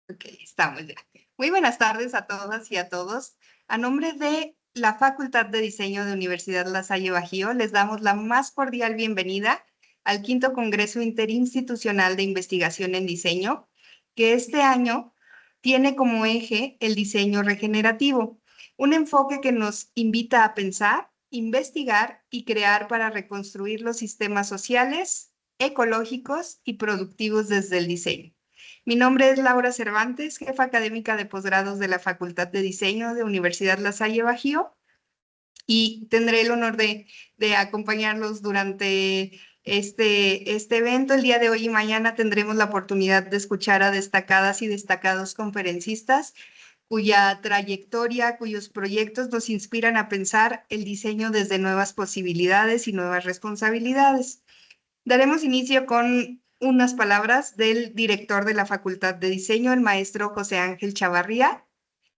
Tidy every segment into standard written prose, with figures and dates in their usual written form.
Ok, estamos ya. Muy buenas tardes a todas y a todos. A nombre de la Facultad de Diseño de Universidad La Salle Bajío, les damos la más cordial bienvenida al quinto Congreso Interinstitucional de Investigación en Diseño, que este año tiene como eje el diseño regenerativo, un enfoque que nos invita a pensar, investigar y crear para reconstruir los sistemas sociales, ecológicos y productivos desde el diseño. Mi nombre es Laura Cervantes, jefa académica de posgrados de la Facultad de Diseño de Universidad La Salle Bajío, y tendré el honor de acompañarlos durante este evento. El día de hoy y mañana tendremos la oportunidad de escuchar a destacadas y destacados conferencistas cuya trayectoria, cuyos proyectos nos inspiran a pensar el diseño desde nuevas posibilidades y nuevas responsabilidades. Daremos inicio con unas palabras del director de la Facultad de Diseño, el maestro José Ángel Chavarría,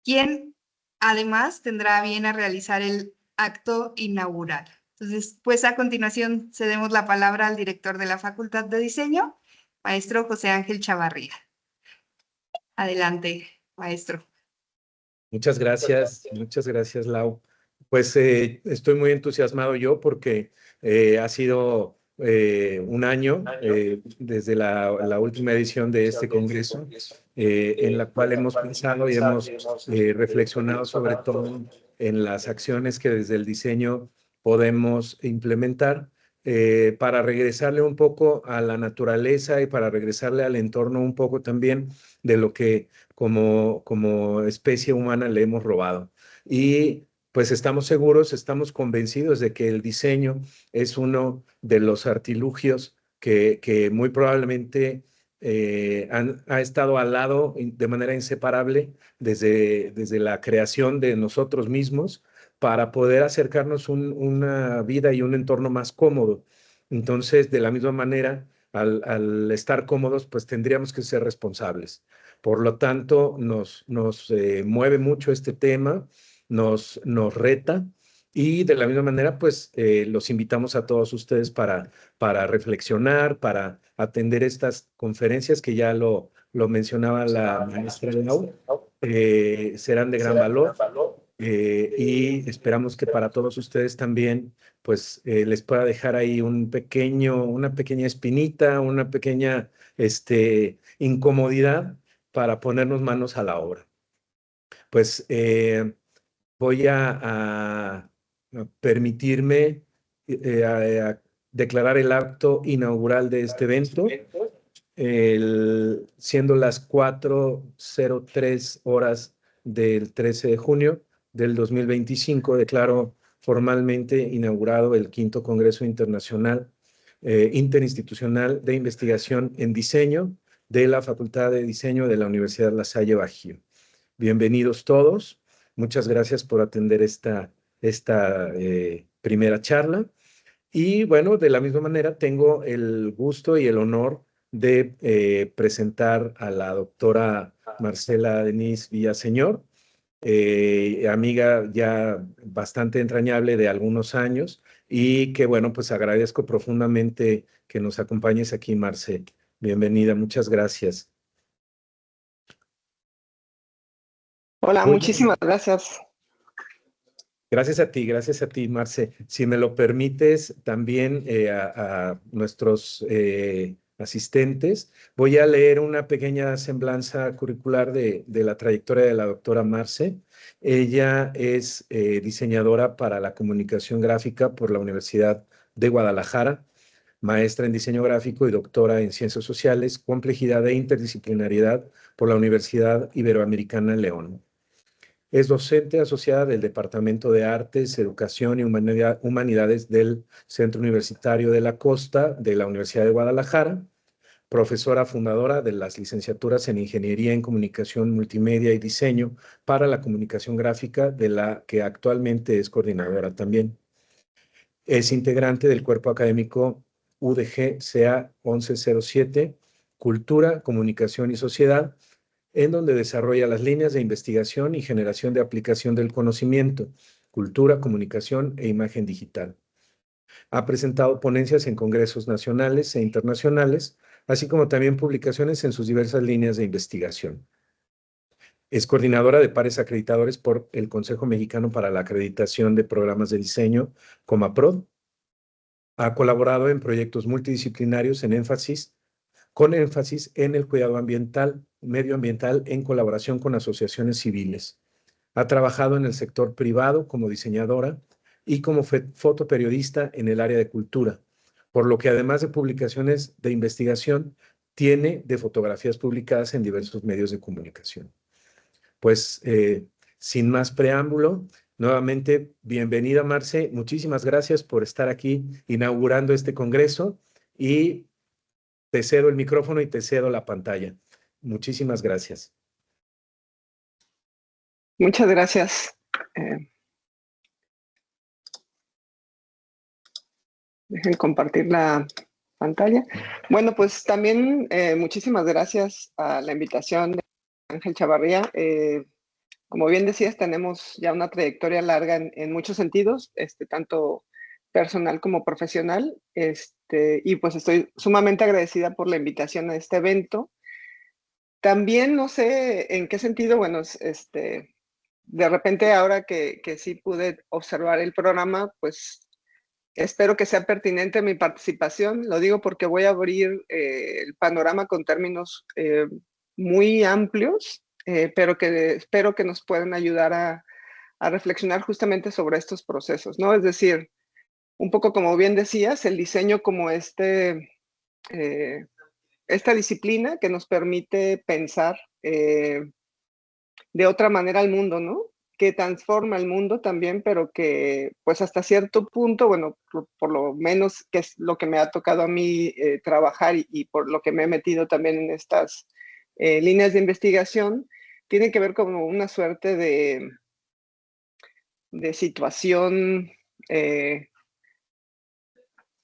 quien además tendrá a bien a realizar el acto inaugural. Entonces, pues a continuación cedemos la palabra al director de la Facultad de Diseño, maestro José Ángel Chavarría. Adelante, maestro. Muchas gracias, Lau. Pues estoy muy entusiasmado yo porque ha sido un año desde la última edición de este congreso en la cual hemos pensado y hemos reflexionado sobre todo en las acciones que desde el diseño podemos implementar para regresarle un poco a la naturaleza y para regresarle al entorno un poco también de lo que como especie humana le hemos robado. Y pues estamos seguros, estamos convencidos de que el diseño es uno de los artilugios que muy probablemente ha estado al lado de manera inseparable desde la creación de nosotros mismos para poder acercarnos una vida y un entorno más cómodo. Entonces, de la misma manera, al estar cómodos, pues tendríamos que ser responsables. Por lo tanto, nos mueve mucho este tema, nos reta y de la misma manera, pues los invitamos a todos ustedes para reflexionar, para atender estas conferencias que ya lo mencionaba la maestra Lau, serán de gran valor. Y esperamos que para todos ustedes también, pues les pueda dejar ahí una pequeña espinita, una pequeña incomodidad para ponernos manos a la obra. Pues voy a permitirme a declarar el acto inaugural de este evento, siendo las 4:03 horas del 13 de junio del 2025, declaro formalmente inaugurado el quinto Congreso Internacional Interinstitucional de Investigación en Diseño de la Facultad de Diseño de la Universidad La Salle Bajío. Bienvenidos todos. Muchas gracias por atender esta primera charla. Y bueno, de la misma manera tengo el gusto y el honor de presentar a la doctora Marcela Denise Villaseñor, amiga ya bastante entrañable de algunos años y que bueno, pues agradezco profundamente que nos acompañes aquí, Marce. Bienvenida, muchas gracias. Hola, muchísimas gracias. Gracias a ti, Marce. Si me lo permites, también a nuestros asistentes, voy a leer una pequeña semblanza curricular de la trayectoria de la doctora Marce. Ella es diseñadora para la comunicación gráfica por la Universidad de Guadalajara, maestra en diseño gráfico y doctora en ciencias sociales, complejidad e interdisciplinariedad por la Universidad Iberoamericana León. Es docente asociada del Departamento de Artes, Educación y Humanidades del Centro Universitario de la Costa de la Universidad de Guadalajara, profesora fundadora de las licenciaturas en Ingeniería en Comunicación Multimedia y Diseño para la Comunicación Gráfica, de la que actualmente es coordinadora también. Es integrante del cuerpo académico UDG CA 1107, Cultura, Comunicación y Sociedad, en donde desarrolla las líneas de investigación y generación de aplicación del conocimiento, cultura, comunicación e imagen digital. Ha presentado ponencias en congresos nacionales e internacionales, así como también publicaciones en sus diversas líneas de investigación. Es coordinadora de pares acreditadores por el Consejo Mexicano para la Acreditación de Programas de Diseño, Comaprod. Ha colaborado en proyectos multidisciplinarios con énfasis en el cuidado ambiental, medioambiental, en colaboración con asociaciones civiles. Ha trabajado en el sector privado como diseñadora y como fotoperiodista en el área de cultura, por lo que además de publicaciones de investigación, tiene de fotografías publicadas en diversos medios de comunicación. Pues, sin más preámbulo, nuevamente, bienvenida, Marce. Muchísimas gracias por estar aquí inaugurando este congreso y te cedo el micrófono y te cedo la pantalla. Muchísimas gracias. Muchas gracias. Dejen compartir la pantalla. Bueno, pues también muchísimas gracias a la invitación de Ángel Chavarría. Como bien decías, tenemos ya una trayectoria larga en muchos sentidos, tanto personal como profesional, y pues estoy sumamente agradecida por la invitación a este evento. También no sé en qué sentido, bueno, de repente ahora que sí pude observar el programa, pues espero que sea pertinente mi participación. Lo digo porque voy a abrir el panorama con términos muy amplios, pero que espero que nos puedan ayudar a reflexionar justamente sobre estos procesos, ¿no? Es decir, un poco como bien decías, el diseño como esta disciplina que nos permite pensar de otra manera el mundo, ¿no? Que transforma el mundo también, pero que pues hasta cierto punto, bueno, por lo menos que es lo que me ha tocado a mí trabajar y por lo que me he metido también en estas líneas de investigación, tiene que ver como una suerte de situación,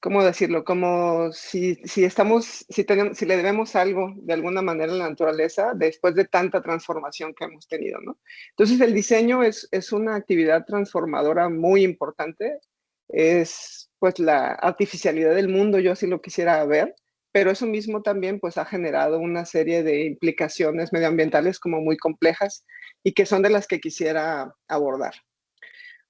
¿cómo decirlo? Como si le debemos algo de alguna manera a la naturaleza después de tanta transformación que hemos tenido, ¿no? Entonces el diseño es una actividad transformadora muy importante, es pues la artificialidad del mundo, yo así lo quisiera ver, pero eso mismo también pues ha generado una serie de implicaciones medioambientales como muy complejas y que son de las que quisiera abordar.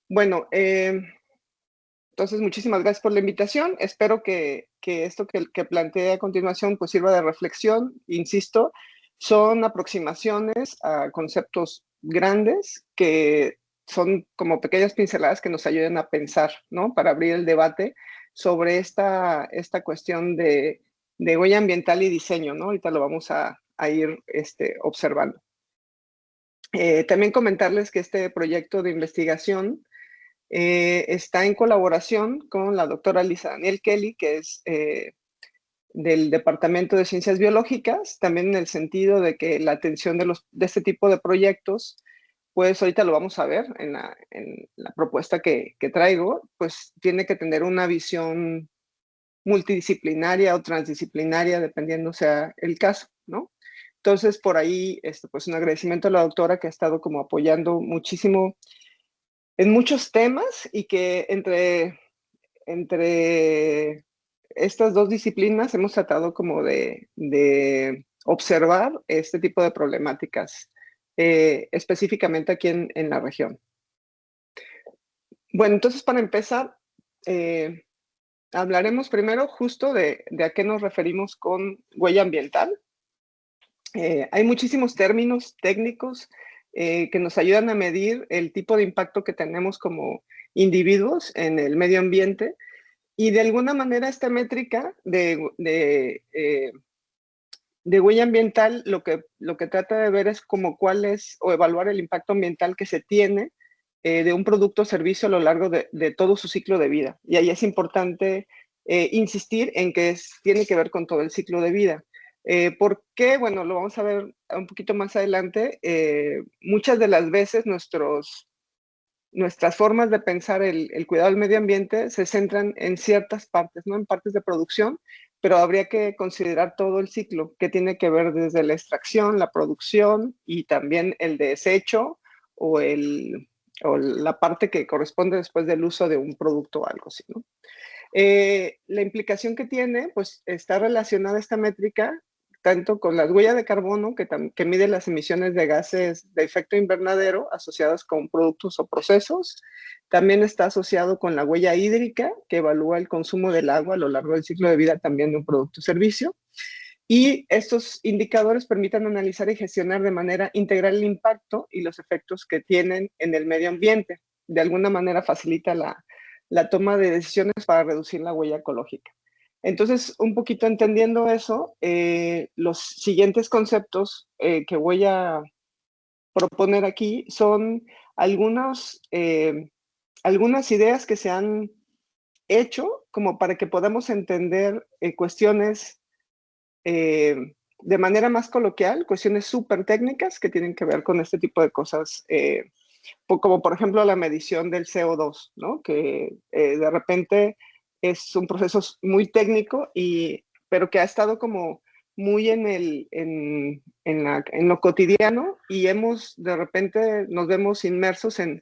Bueno, entonces, muchísimas gracias por la invitación. Espero que esto que planteé a continuación pues sirva de reflexión. Insisto, son aproximaciones a conceptos grandes que son como pequeñas pinceladas que nos ayuden a pensar, ¿no? Para abrir el debate sobre esta cuestión de huella ambiental y diseño, ¿no? Ahorita lo vamos a ir observando. También comentarles que este proyecto de investigación está en colaboración con la doctora Lisa Daniel Kelly, que es del Departamento de Ciencias Biológicas, también en el sentido de que la atención de este tipo de proyectos, pues ahorita lo vamos a ver en la propuesta que traigo, pues tiene que tener una visión multidisciplinaria o transdisciplinaria, dependiendo sea el caso, ¿no? Entonces, por ahí, pues un agradecimiento a la doctora que ha estado como apoyando muchísimo en muchos temas y que entre estas dos disciplinas hemos tratado como de observar este tipo de problemáticas, específicamente aquí en la región. Bueno, entonces para empezar, hablaremos primero justo de a qué nos referimos con huella ambiental. Hay muchísimos términos técnicos que nos ayudan a medir el tipo de impacto que tenemos como individuos en el medio ambiente y de alguna manera esta métrica de huella ambiental lo que trata de ver es como cuál es o evaluar el impacto ambiental que se tiene de un producto o servicio a lo largo de todo su ciclo de vida. Y ahí es importante insistir en que tiene que ver con todo el ciclo de vida. ¿Por qué? Bueno, lo vamos a ver un poquito más adelante. Muchas de las veces nuestras formas de pensar el cuidado del medio ambiente se centran en ciertas partes, ¿no? En partes de producción, pero habría que considerar todo el ciclo, que tiene que ver desde la extracción, la producción y también el desecho o la parte que corresponde después del uso de un producto o algo así, ¿no? La implicación que tiene, pues está relacionada esta métrica tanto con la huella de carbono, que mide las emisiones de gases de efecto invernadero asociadas con productos o procesos. También está asociado con la huella hídrica, que evalúa el consumo del agua a lo largo del ciclo de vida también de un producto o servicio. Y estos indicadores permiten analizar y gestionar de manera integral el impacto y los efectos que tienen en el medio ambiente. De alguna manera facilita la toma de decisiones para reducir la huella ecológica. Entonces, un poquito entendiendo eso, los siguientes conceptos que voy a proponer aquí son algunas ideas que se han hecho como para que podamos entender cuestiones de manera más coloquial, cuestiones súper técnicas que tienen que ver con este tipo de cosas, como por ejemplo la medición del CO2, ¿no? Que de repente es un proceso muy técnico, pero que ha estado como muy en lo cotidiano, y de repente nos vemos inmersos en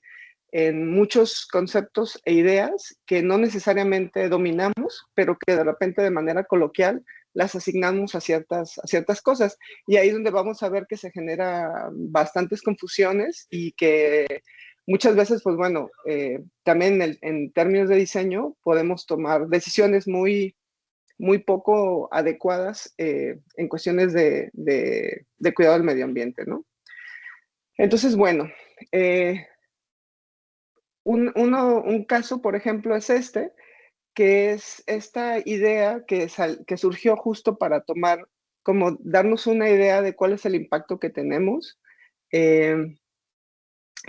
muchos conceptos e ideas que no necesariamente dominamos, pero que de repente de manera coloquial las asignamos a ciertas cosas. Y ahí es donde vamos a ver que se genera bastantes confusiones y que muchas veces, pues bueno, también en términos de diseño podemos tomar decisiones muy poco adecuadas en cuestiones de cuidado del medio ambiente, ¿no? Entonces, bueno, un caso, por ejemplo, es que es esta idea que surgió justo para como darnos una idea de cuál es el impacto que tenemos en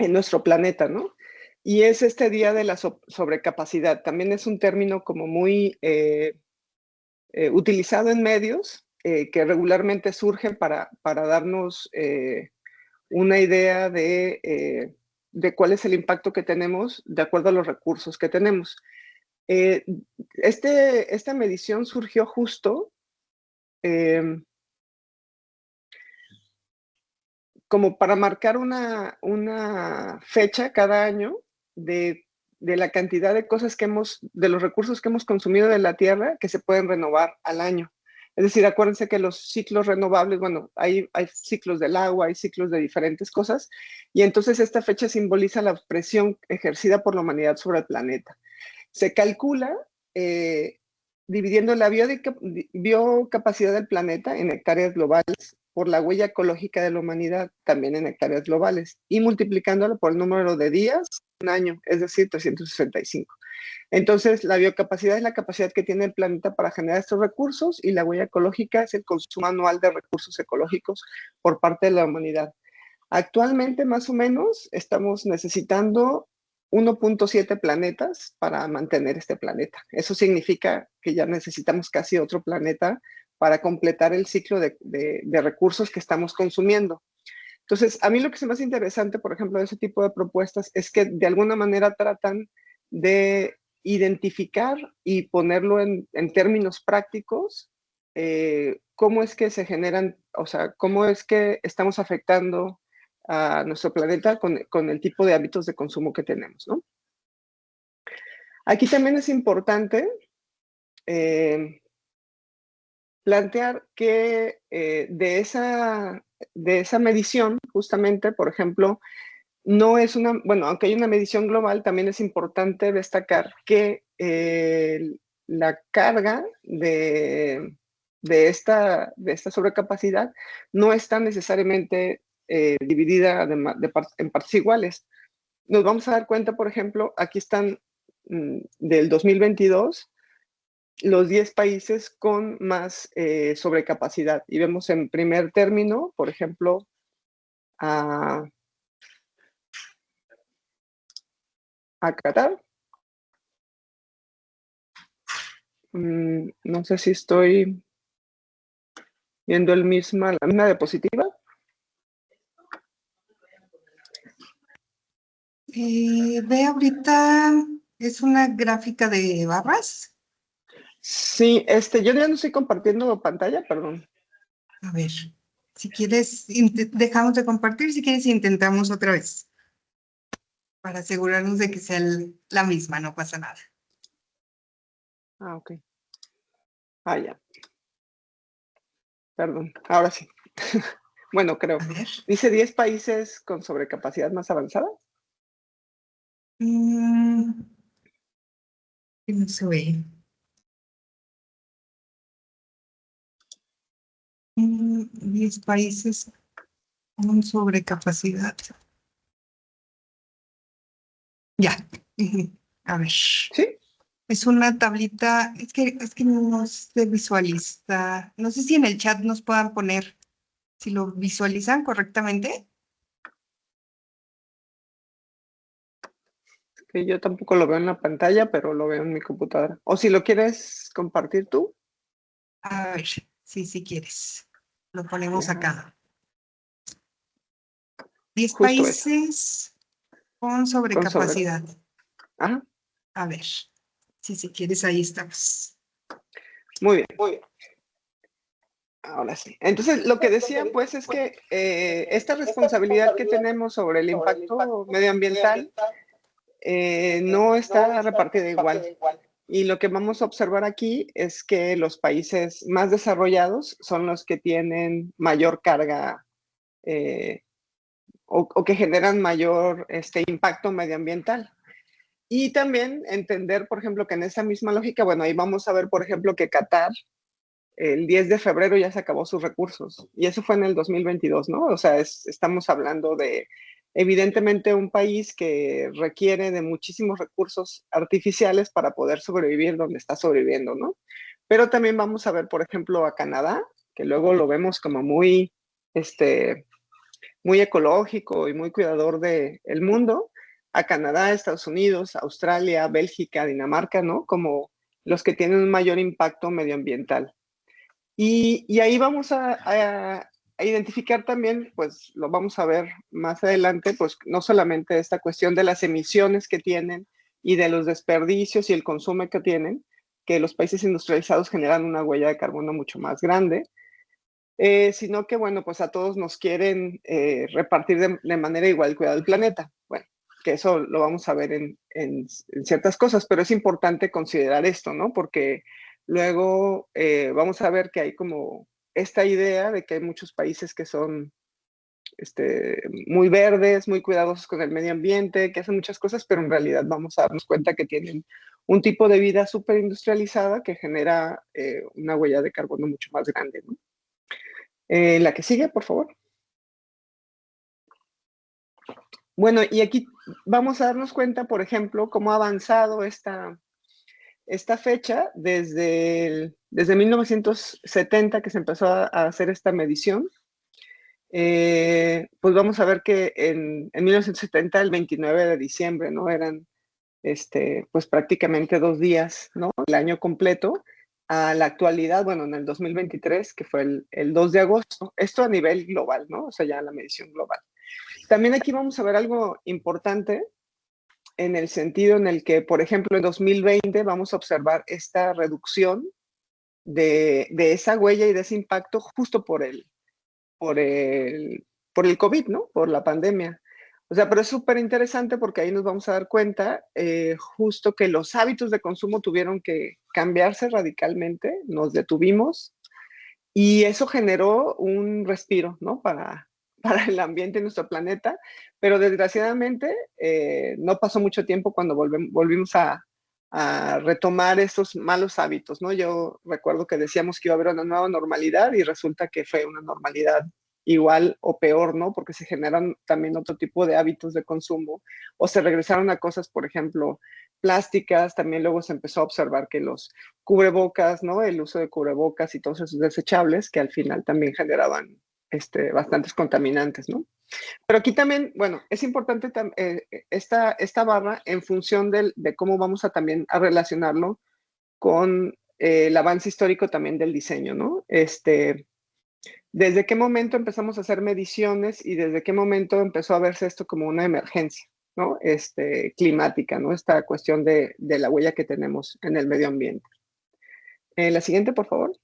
nuestro planeta, ¿no? Y es este día de la sobrecapacidad. También es un término como muy utilizado en medios, que regularmente surge para darnos una idea de cuál es el impacto que tenemos de acuerdo a los recursos que tenemos. Esta medición surgió justo como para marcar una fecha cada año de la cantidad de cosas de los recursos que hemos consumido de la Tierra que se pueden renovar al año. Es decir, acuérdense que los ciclos renovables, bueno, hay ciclos del agua, hay ciclos de diferentes cosas, y entonces esta fecha simboliza la presión ejercida por la humanidad sobre el planeta. Se calcula dividiendo la biocapacidad del planeta en hectáreas globales por la huella ecológica de la humanidad, también en hectáreas globales, y multiplicándolo por el número de días, un año, es decir, 365. Entonces, la biocapacidad es la capacidad que tiene el planeta para generar estos recursos, y la huella ecológica es el consumo anual de recursos ecológicos por parte de la humanidad. Actualmente, más o menos, estamos necesitando 1.7 planetas para mantener este planeta. Eso significa que ya necesitamos casi otro planeta para completar el ciclo de recursos que estamos consumiendo. Entonces, a mí lo que se me hace interesante, por ejemplo, de ese tipo de propuestas es que de alguna manera tratan de identificar y ponerlo en términos prácticos, cómo es que se generan, o sea, cómo es que estamos afectando a nuestro planeta con el tipo de hábitos de consumo que tenemos, ¿no? Aquí también es importante plantear que de esa medición, justamente, por ejemplo, no es bueno, aunque hay una medición global, también es importante destacar que la carga de esta sobrecapacidad no está necesariamente dividida en partes iguales. Nos vamos a dar cuenta, por ejemplo, aquí están del 2022 los 10 países con más sobrecapacidad. Y vemos en primer término, por ejemplo, a Qatar. No sé si estoy viendo la misma diapositiva. Ve ahorita, es una gráfica de barras. Sí, yo ya no estoy compartiendo pantalla, perdón. A ver, si quieres, dejamos de compartir, si quieres intentamos otra vez, para asegurarnos de que sea la misma, no pasa nada. Ah, ok. Ah, ya. Perdón, ahora sí. Bueno, creo. A ver. Dice 10 países con sobrecapacidad más avanzada. Que no se ve. 10 países con sobrecapacidad. Ya. A ver. Sí, Es una tablita, es que no se visualiza. No sé si en el chat nos puedan poner si lo visualizan correctamente. que yo tampoco lo veo en la pantalla, pero lo veo en mi computadora. O si lo quieres compartir tú. A ver, sí, si quieres. Lo ponemos Ya, acá. 10 justo eso. países con Con sobre. sobrecapacidad. Ajá, A ver, sí, si quieres, ahí estamos. muy bien, muy bien. Ahora sí. Entonces, lo que decía, pues, es que esta responsabilidad que tenemos sobre el impacto medioambiental no está repartida igual. Y lo que vamos a observar aquí es que los países más desarrollados son los que tienen mayor carga o que generan mayor impacto medioambiental. Y también entender, por ejemplo, que en esa misma lógica, bueno, ahí vamos a ver, por ejemplo, que Qatar el 10 de febrero ya se acabó sus recursos. Y eso fue en el 2022, ¿no? O sea, estamos hablando de, evidentemente, un país que requiere de muchísimos recursos artificiales para poder sobrevivir donde está sobreviviendo, ¿no? Pero también vamos a ver, por ejemplo, a Canadá, que luego lo vemos como muy, muy ecológico y muy cuidador del mundo, a Canadá, Estados Unidos, Australia, Bélgica, Dinamarca, ¿no? Como los que tienen un mayor impacto medioambiental. Y ahí vamos a identificar también, pues lo vamos a ver más adelante, pues no solamente esta cuestión de las emisiones que tienen y de los desperdicios y el consumo que tienen, que los países industrializados generan una huella de carbono mucho más grande, sino que, bueno, pues a todos nos quieren repartir de manera igual el cuidado del planeta. Bueno, que eso lo vamos a ver en ciertas cosas, pero es importante considerar esto, ¿no? Porque luego vamos a ver que hay como esta idea de que hay muchos países que son muy verdes, muy cuidadosos con el medio ambiente, que hacen muchas cosas, pero en realidad vamos a darnos cuenta que tienen un tipo de vida súper industrializada que genera una huella de carbono mucho más grande, ¿no? La que sigue, por favor. Bueno, y aquí vamos a darnos cuenta, por ejemplo, cómo ha avanzado esta fecha desde 1970 que se empezó a hacer esta medición. Pues vamos a ver que en 1970, el 29 de diciembre, ¿no? Eran pues prácticamente 2 días, ¿no? El año completo. A la actualidad, bueno, en el 2023, que fue el 2 de agosto, esto a nivel global, ¿no? O sea, ya la medición global. También aquí vamos a ver algo importante en el sentido en el que, por ejemplo, en 2020 vamos a observar esta reducción de esa huella y de ese impacto justo por el COVID, ¿no? Por la pandemia. O sea, pero es súper interesante porque ahí nos vamos a dar cuenta justo que los hábitos de consumo tuvieron que cambiarse radicalmente, nos detuvimos y eso generó un respiro, ¿no? Para el ambiente en nuestro planeta, pero desgraciadamente no pasó mucho tiempo cuando volvimos a retomar estos malos hábitos, ¿no? Yo recuerdo que decíamos que iba a haber una nueva normalidad y resulta que fue una normalidad igual o peor, ¿no? Porque se generan también otro tipo de hábitos de consumo o se regresaron a cosas, por ejemplo, plásticas, también luego se empezó a observar que los cubrebocas, ¿no? El uso de cubrebocas y todos esos desechables que al final también generaban bastantes contaminantes, ¿no? Pero aquí también, bueno, es importante esta barra en función de cómo vamos a también a relacionarlo con el avance histórico también del diseño, ¿no? ¿Desde qué momento empezamos a hacer mediciones y desde qué momento empezó a verse esto como una emergencia, ¿no? Climática, ¿no? Esta cuestión de la huella que tenemos en el medio ambiente. La siguiente, por favor.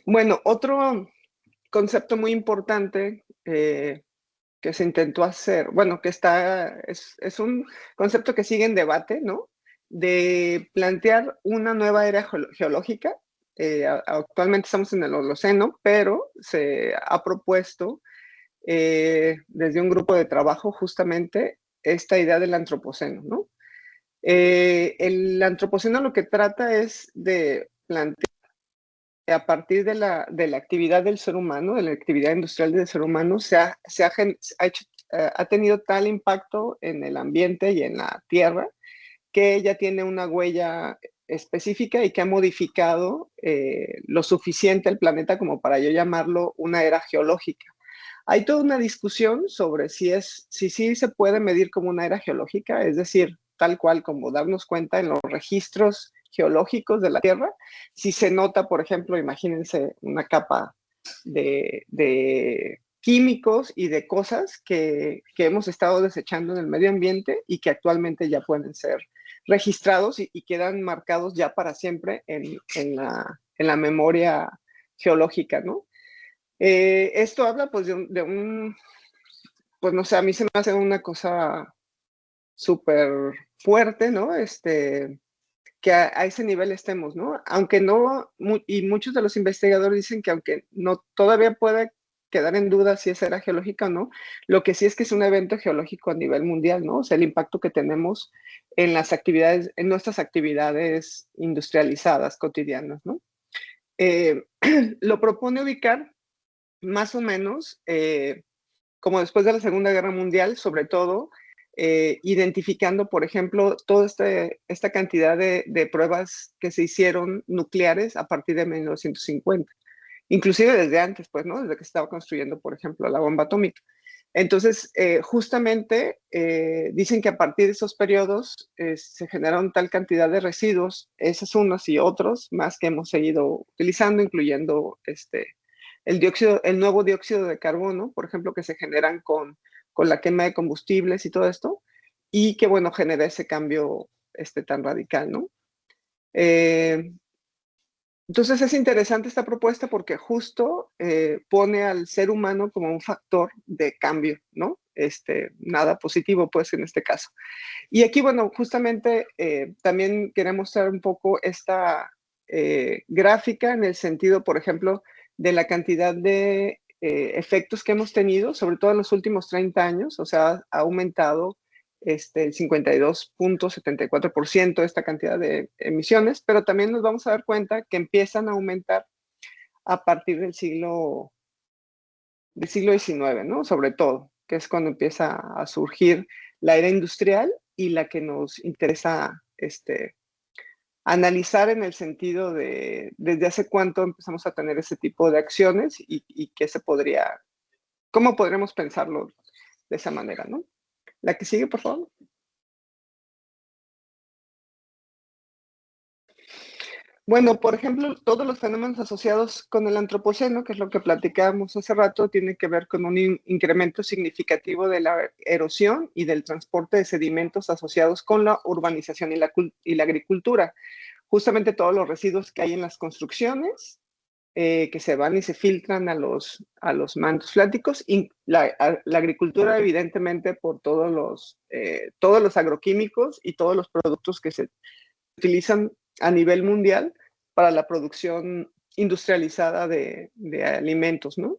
Bueno, otro concepto muy importante que se intentó hacer, bueno, que es un concepto que sigue en debate, ¿no? de plantear una nueva era geológica. Actualmente estamos en el Holoceno, pero se ha propuesto desde un grupo de trabajo justamente esta idea del antropoceno, ¿no? El antropoceno lo que trata es de plantear a partir de la actividad del ser humano, de la actividad industrial del ser humano, ha tenido tal impacto en el ambiente y en la tierra que ya tiene una huella específica y que ha modificado lo suficiente el planeta como para yo llamarlo una era geológica. Hay toda una discusión sobre si sí se puede medir como una era geológica, es decir, tal cual como darnos cuenta en los registros geológicos de la Tierra, si se nota, por ejemplo, imagínense una capa de químicos y de cosas que hemos estado desechando en el medio ambiente y que actualmente ya pueden ser registrados y quedan marcados ya para siempre en la memoria geológica, ¿no? Esto habla pues pues no sé, a mí se me hace una cosa súper fuerte, ¿no? Que a ese nivel estemos, ¿no? Aunque no, y muchos de los investigadores dicen que aunque no todavía puede quedar en duda si esa era geológica o no, lo que sí es que es un evento geológico a nivel mundial, ¿no? O sea, el impacto que tenemos en las actividades, en nuestras actividades industrializadas cotidianas, ¿no? Lo propone ubicar más o menos, como después de la Segunda Guerra Mundial, sobre todo, identificando, por ejemplo, toda esta cantidad de pruebas que se hicieron nucleares a partir de 1950, inclusive desde antes, pues, ¿no? Desde que se estaba construyendo, por ejemplo, la bomba atómica. Entonces, justamente dicen que a partir de esos periodos se generaron tal cantidad de residuos, esos unos y otros más que hemos seguido utilizando, incluyendo el nuevo dióxido de carbono, por ejemplo, que se generan con la quema de combustibles y todo esto, y que, bueno, genera ese cambio tan radical, ¿no? Entonces es interesante esta propuesta porque justo pone al ser humano como un factor de cambio, ¿no? Nada positivo, pues, en este caso. Y aquí, bueno, justamente también quería mostrar un poco esta gráfica en el sentido, por ejemplo, de la cantidad de efectos que hemos tenido, sobre todo en los últimos 30 años, o sea, ha aumentado el 52.74% esta cantidad de emisiones, pero también nos vamos a dar cuenta que empiezan a aumentar a partir del siglo XIX, ¿no? Sobre todo, que es cuando empieza a surgir la era industrial y la que nos interesa analizar en el sentido de desde hace cuánto empezamos a tener ese tipo de acciones y qué cómo podremos pensarlo de esa manera, ¿no? La que sigue, por favor. Bueno, por ejemplo, todos los fenómenos asociados con el antropoceno, que es lo que platicábamos hace rato, tienen que ver con un incremento significativo de la erosión y del transporte de sedimentos asociados con la urbanización y la agricultura. Justamente todos los residuos que hay en las construcciones, que se van y se filtran a los mantos freáticos, y la agricultura, evidentemente, por todos los agroquímicos y todos los productos que se utilizan a nivel mundial para la producción industrializada de alimentos, ¿no?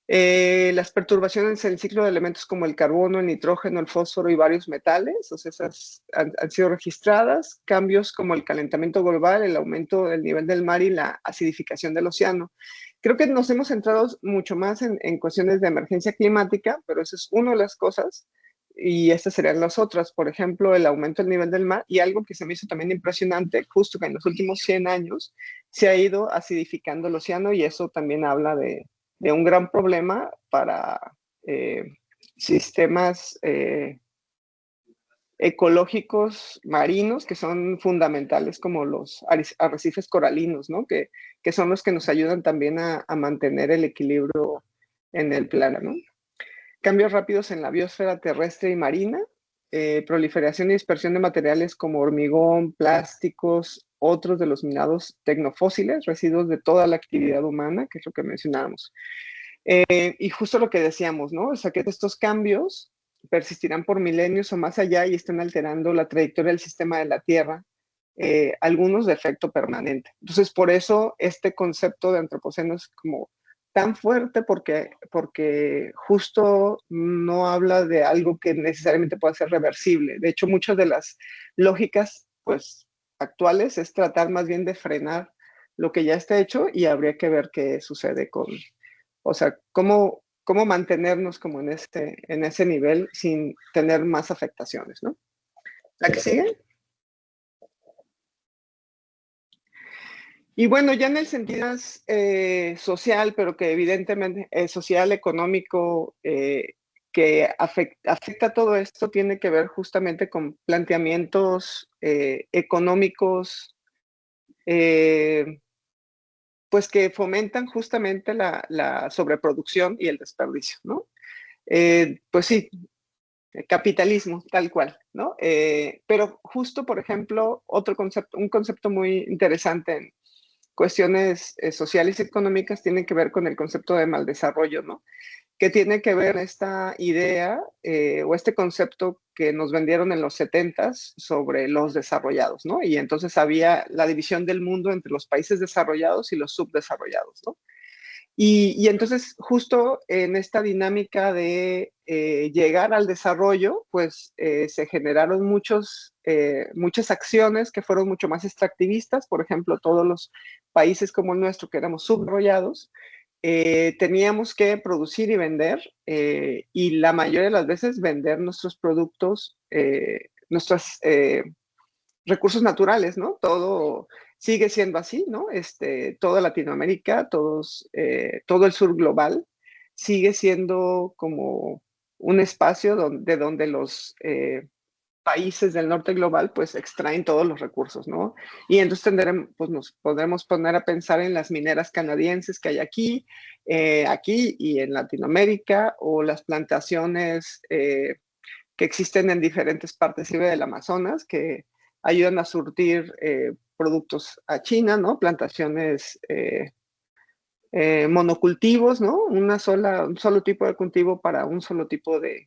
Las perturbaciones en el ciclo de elementos como el carbono, el nitrógeno, el fósforo y varios metales, o sea, esas han sido registradas. Cambios como el calentamiento global, el aumento del nivel del mar y la acidificación del océano. Creo que nos hemos centrado mucho más en cuestiones de emergencia climática, pero esa es una de las cosas. Y estas serían las otras, por ejemplo, el aumento del nivel del mar y algo que se me hizo también impresionante, justo que en los últimos 100 años se ha ido acidificando el océano y eso también habla de un gran problema para sistemas ecológicos marinos que son fundamentales como los arrecifes coralinos, ¿no? Que son los que nos ayudan también a mantener el equilibrio en el plano, ¿no? Cambios rápidos en la biosfera terrestre y marina, proliferación y dispersión de materiales como hormigón, plásticos, otros de los minados tecnofósiles, residuos de toda la actividad humana, que es lo que mencionábamos. Y justo lo que decíamos, ¿no? O sea, que estos cambios persistirán por milenios o más allá y están alterando la trayectoria del sistema de la Tierra, algunos de efecto permanente. Entonces, por eso este concepto de antropoceno es como tan fuerte porque justo no habla de algo que necesariamente pueda ser reversible. De hecho, muchas de las lógicas pues, actuales es tratar más bien de frenar lo que ya está hecho y habría que ver qué sucede con, o sea, cómo mantenernos como en ese nivel sin tener más afectaciones, ¿no? ¿La que sigue? Y bueno, ya en el sentido social, pero que evidentemente social, económico, que afecta todo esto, tiene que ver justamente con planteamientos económicos, pues que fomentan justamente la sobreproducción y el desperdicio, ¿no? Pues sí, capitalismo, tal cual, ¿no? Pero justo, por ejemplo, un concepto muy interesante en cuestiones sociales y económicas tienen que ver con el concepto de mal desarrollo, ¿no? Que tiene que ver esta idea o este concepto que nos vendieron en los 70s sobre los desarrollados, ¿no? Y entonces había la división del mundo entre los países desarrollados y los subdesarrollados, ¿no? Y entonces, justo en esta dinámica de llegar al desarrollo, pues se generaron muchas acciones que fueron mucho más extractivistas. Por ejemplo, todos los países como el nuestro, que éramos subdesarrollados, teníamos que producir y vender, y la mayoría de las veces vender nuestros productos, nuestros recursos naturales, ¿no? Todo sigue siendo así, ¿no? Toda Latinoamérica, todo el sur global, sigue siendo como un espacio donde los países del norte global pues extraen todos los recursos, ¿no? Y entonces pues nos podremos poner a pensar en las mineras canadienses que hay aquí y en Latinoamérica, o las plantaciones que existen en diferentes partes del Amazonas, que ayudan a surtir productos a China, ¿no? Plantaciones monocultivos, ¿no? Un solo tipo de cultivo para un solo tipo de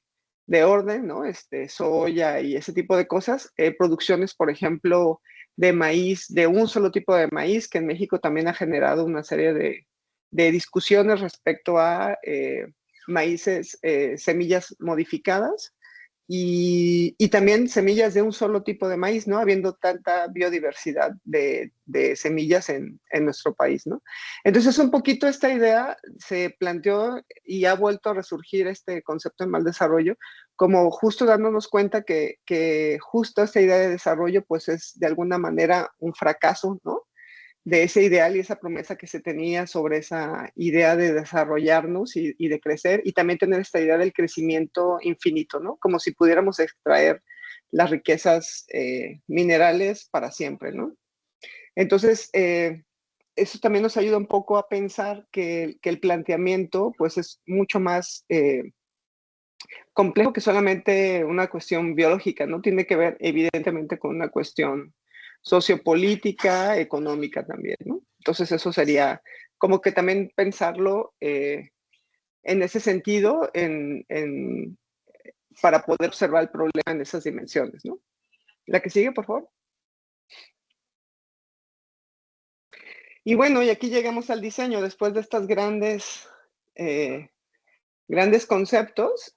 orden, ¿no? Soya y ese tipo de cosas. Producciones, por ejemplo, de maíz, de un solo tipo de maíz, que en México también ha generado una serie de discusiones respecto a maíces, semillas modificadas, y también semillas de un solo tipo de maíz, ¿no? Habiendo tanta biodiversidad de semillas en nuestro país, ¿no? Entonces, un poquito esta idea se planteó y ha vuelto a resurgir este concepto de mal desarrollo, como justo dándonos cuenta que justo esta idea de desarrollo, pues es de alguna manera un fracaso, ¿no? De ese ideal y esa promesa que se tenía sobre esa idea de desarrollarnos y de crecer, y también tener esta idea del crecimiento infinito, ¿no? Como si pudiéramos extraer las riquezas minerales para siempre, ¿no? Entonces, eso también nos ayuda un poco a pensar que el planteamiento, pues, es mucho más complejo que solamente una cuestión biológica, ¿no? Tiene que ver, evidentemente, con una cuestión sociopolítica, económica también, ¿no? Entonces eso sería como que también pensarlo en ese sentido, para poder observar el problema en esas dimensiones, ¿no? La que sigue, por favor. Y bueno, y aquí llegamos al diseño, después de estas grandes conceptos,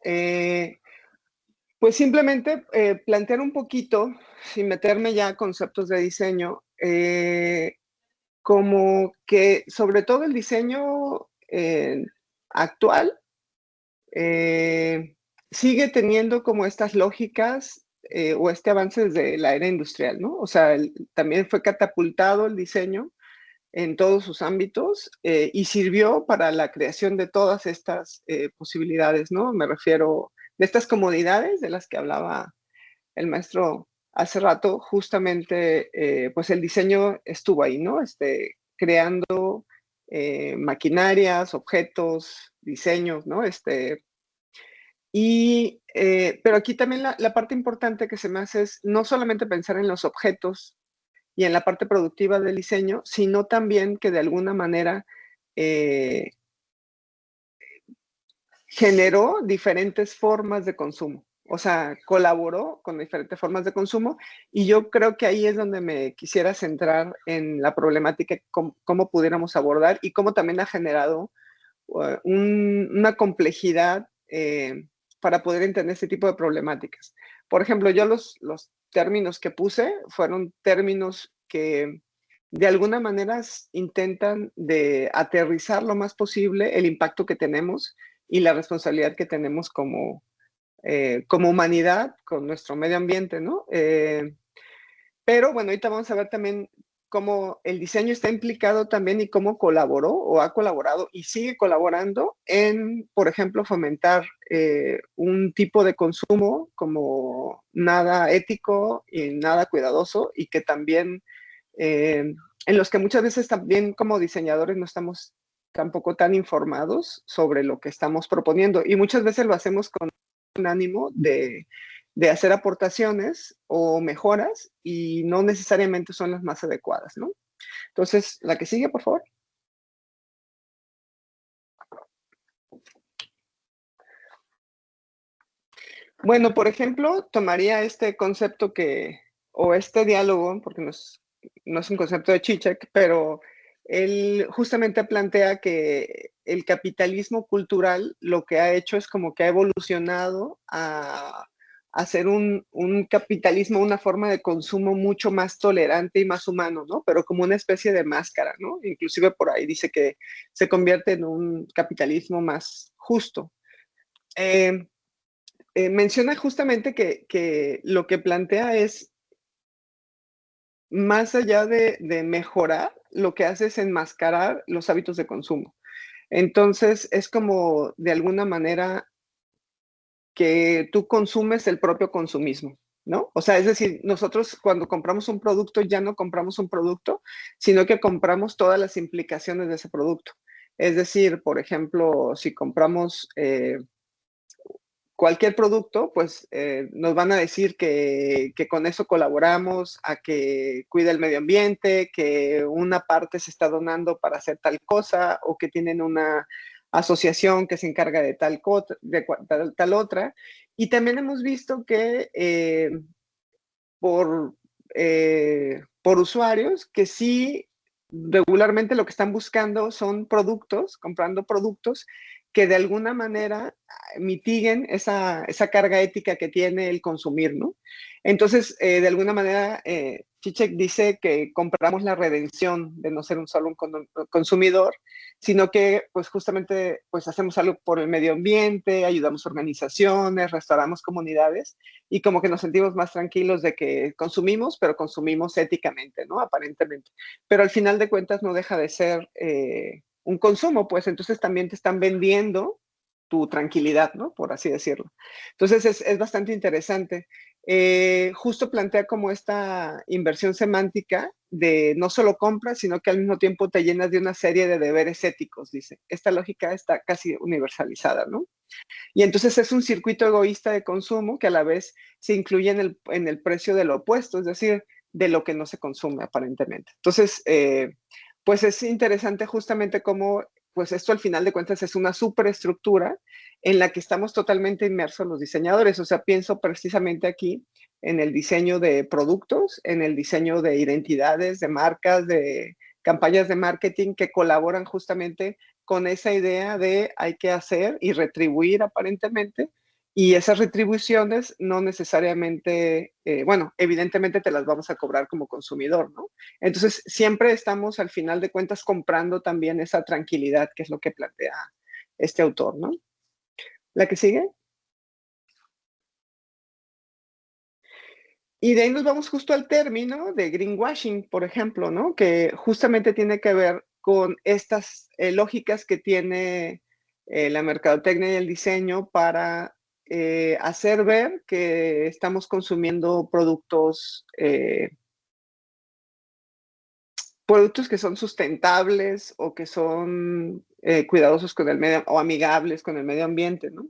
pues simplemente plantear un poquito, sin meterme ya a conceptos de diseño, como que sobre todo el diseño actual sigue teniendo como estas lógicas o este avance desde la era industrial, ¿no? O sea, también fue catapultado el diseño en todos sus ámbitos y sirvió para la creación de todas estas posibilidades, ¿no? Me refiero de estas comodidades de las que hablaba el maestro hace rato. Justamente, pues el diseño estuvo ahí, ¿no? Creando maquinarias, objetos, diseños, ¿no? Pero aquí también la parte importante que se me hace es no solamente pensar en los objetos y en la parte productiva del diseño, sino también que de alguna manera generó diferentes formas de consumo, o sea, colaboró con diferentes formas de consumo y yo creo que ahí es donde me quisiera centrar en la problemática, cómo pudiéramos abordar y cómo también ha generado una complejidad para poder entender este tipo de problemáticas. Por ejemplo, yo los términos que puse fueron términos que de alguna manera intentan de aterrizar lo más posible el impacto que tenemos y la responsabilidad que tenemos como humanidad con nuestro medio ambiente, ¿no? Pero bueno, ahorita vamos a ver también cómo el diseño está implicado también y cómo colaboró o ha colaborado y sigue colaborando en, por ejemplo, fomentar un tipo de consumo como nada ético y nada cuidadoso y que también en los que muchas veces también como diseñadores no estamos tampoco tan informados sobre lo que estamos proponiendo y muchas veces lo hacemos con un ánimo de hacer aportaciones o mejoras y no necesariamente son las más adecuadas, ¿no? Entonces, la que sigue, por favor. Bueno, por ejemplo, tomaría este concepto o este diálogo, porque no es un concepto de Zizek, pero él justamente plantea que el capitalismo cultural lo que ha hecho es como que ha evolucionado a hacer un capitalismo, una forma de consumo mucho más tolerante y más humano, ¿no? Pero como una especie de máscara, ¿no? Inclusive por ahí dice que se convierte en un capitalismo más justo. Menciona justamente que lo que plantea es, más allá de mejorar, lo que hace es enmascarar los hábitos de consumo. Entonces, es como de alguna manera que tú consumes el propio consumismo, ¿no? O sea, es decir, nosotros cuando compramos un producto ya no compramos un producto, sino que compramos todas las implicaciones de ese producto. Es decir, por ejemplo, si compramos cualquier producto, pues nos van a decir que con eso colaboramos a que cuide el medio ambiente, que una parte se está donando para hacer tal cosa o que tienen una asociación que se encarga de tal otra. Y también hemos visto que por usuarios que sí regularmente lo que están buscando son productos, comprando productos que de alguna manera mitiguen esa carga ética que tiene el consumir, ¿no? Entonces, de alguna manera, Zizek dice que compramos la redención de no ser solo un consumidor, sino que pues justamente pues hacemos algo por el medio ambiente, ayudamos a organizaciones, restauramos comunidades y como que nos sentimos más tranquilos de que consumimos, pero consumimos éticamente, ¿no? Aparentemente. Pero al final de cuentas no deja de ser un consumo, pues entonces también te están vendiendo tu tranquilidad, ¿no? Por así decirlo. Entonces es bastante interesante. Justo plantea como esta inversión semántica de no solo compras, sino que al mismo tiempo te llenas de una serie de deberes éticos, dice. Esta lógica está casi universalizada, ¿no? Y entonces es un circuito egoísta de consumo que a la vez se incluye en el precio de lo opuesto, es decir, de lo que no se consume aparentemente. Entonces, pues es interesante justamente cómo, pues esto al final de cuentas es una superestructura en la que estamos totalmente inmersos los diseñadores. O sea, pienso precisamente aquí en el diseño de productos, en el diseño de identidades, de marcas, de campañas de marketing que colaboran justamente con esa idea de hay que hacer y retribuir aparentemente, y esas retribuciones no necesariamente, bueno, evidentemente te las vamos a cobrar como consumidor, ¿no? Entonces, siempre estamos al final de cuentas comprando también esa tranquilidad, que es lo que plantea este autor, ¿no? ¿La que sigue? Y de ahí nos vamos justo al término de greenwashing, por ejemplo, ¿no? Que justamente tiene que ver con estas lógicas que tiene la mercadotecnia y el diseño para hacer ver que estamos consumiendo productos que son sustentables o que son cuidadosos con el medio o amigables con el medio ambiente, ¿no?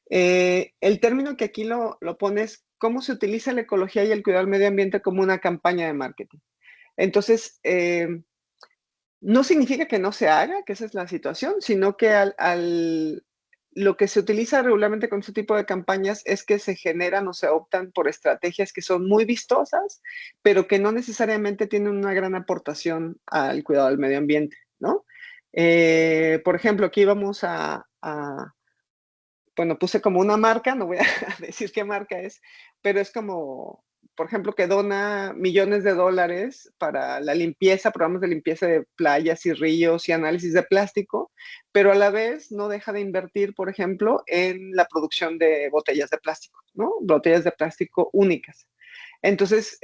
El término que aquí lo pones, cómo se utiliza la ecología y el cuidado del medio ambiente como una campaña de marketing. Entonces, no significa que no se haga, que esa es la situación, sino que lo que se utiliza regularmente con este tipo de campañas es que se generan o se optan por estrategias que son muy vistosas, pero que no necesariamente tienen una gran aportación al cuidado del medio ambiente, ¿no? Por ejemplo, aquí vamos bueno, puse como una marca, no voy a decir qué marca es, pero es como, por ejemplo, que dona millones de dólares para la limpieza, programas de limpieza de playas y ríos y análisis de plástico, pero a la vez no deja de invertir, por ejemplo, en la producción de botellas de plástico, ¿no? Botellas de plástico únicas. Entonces,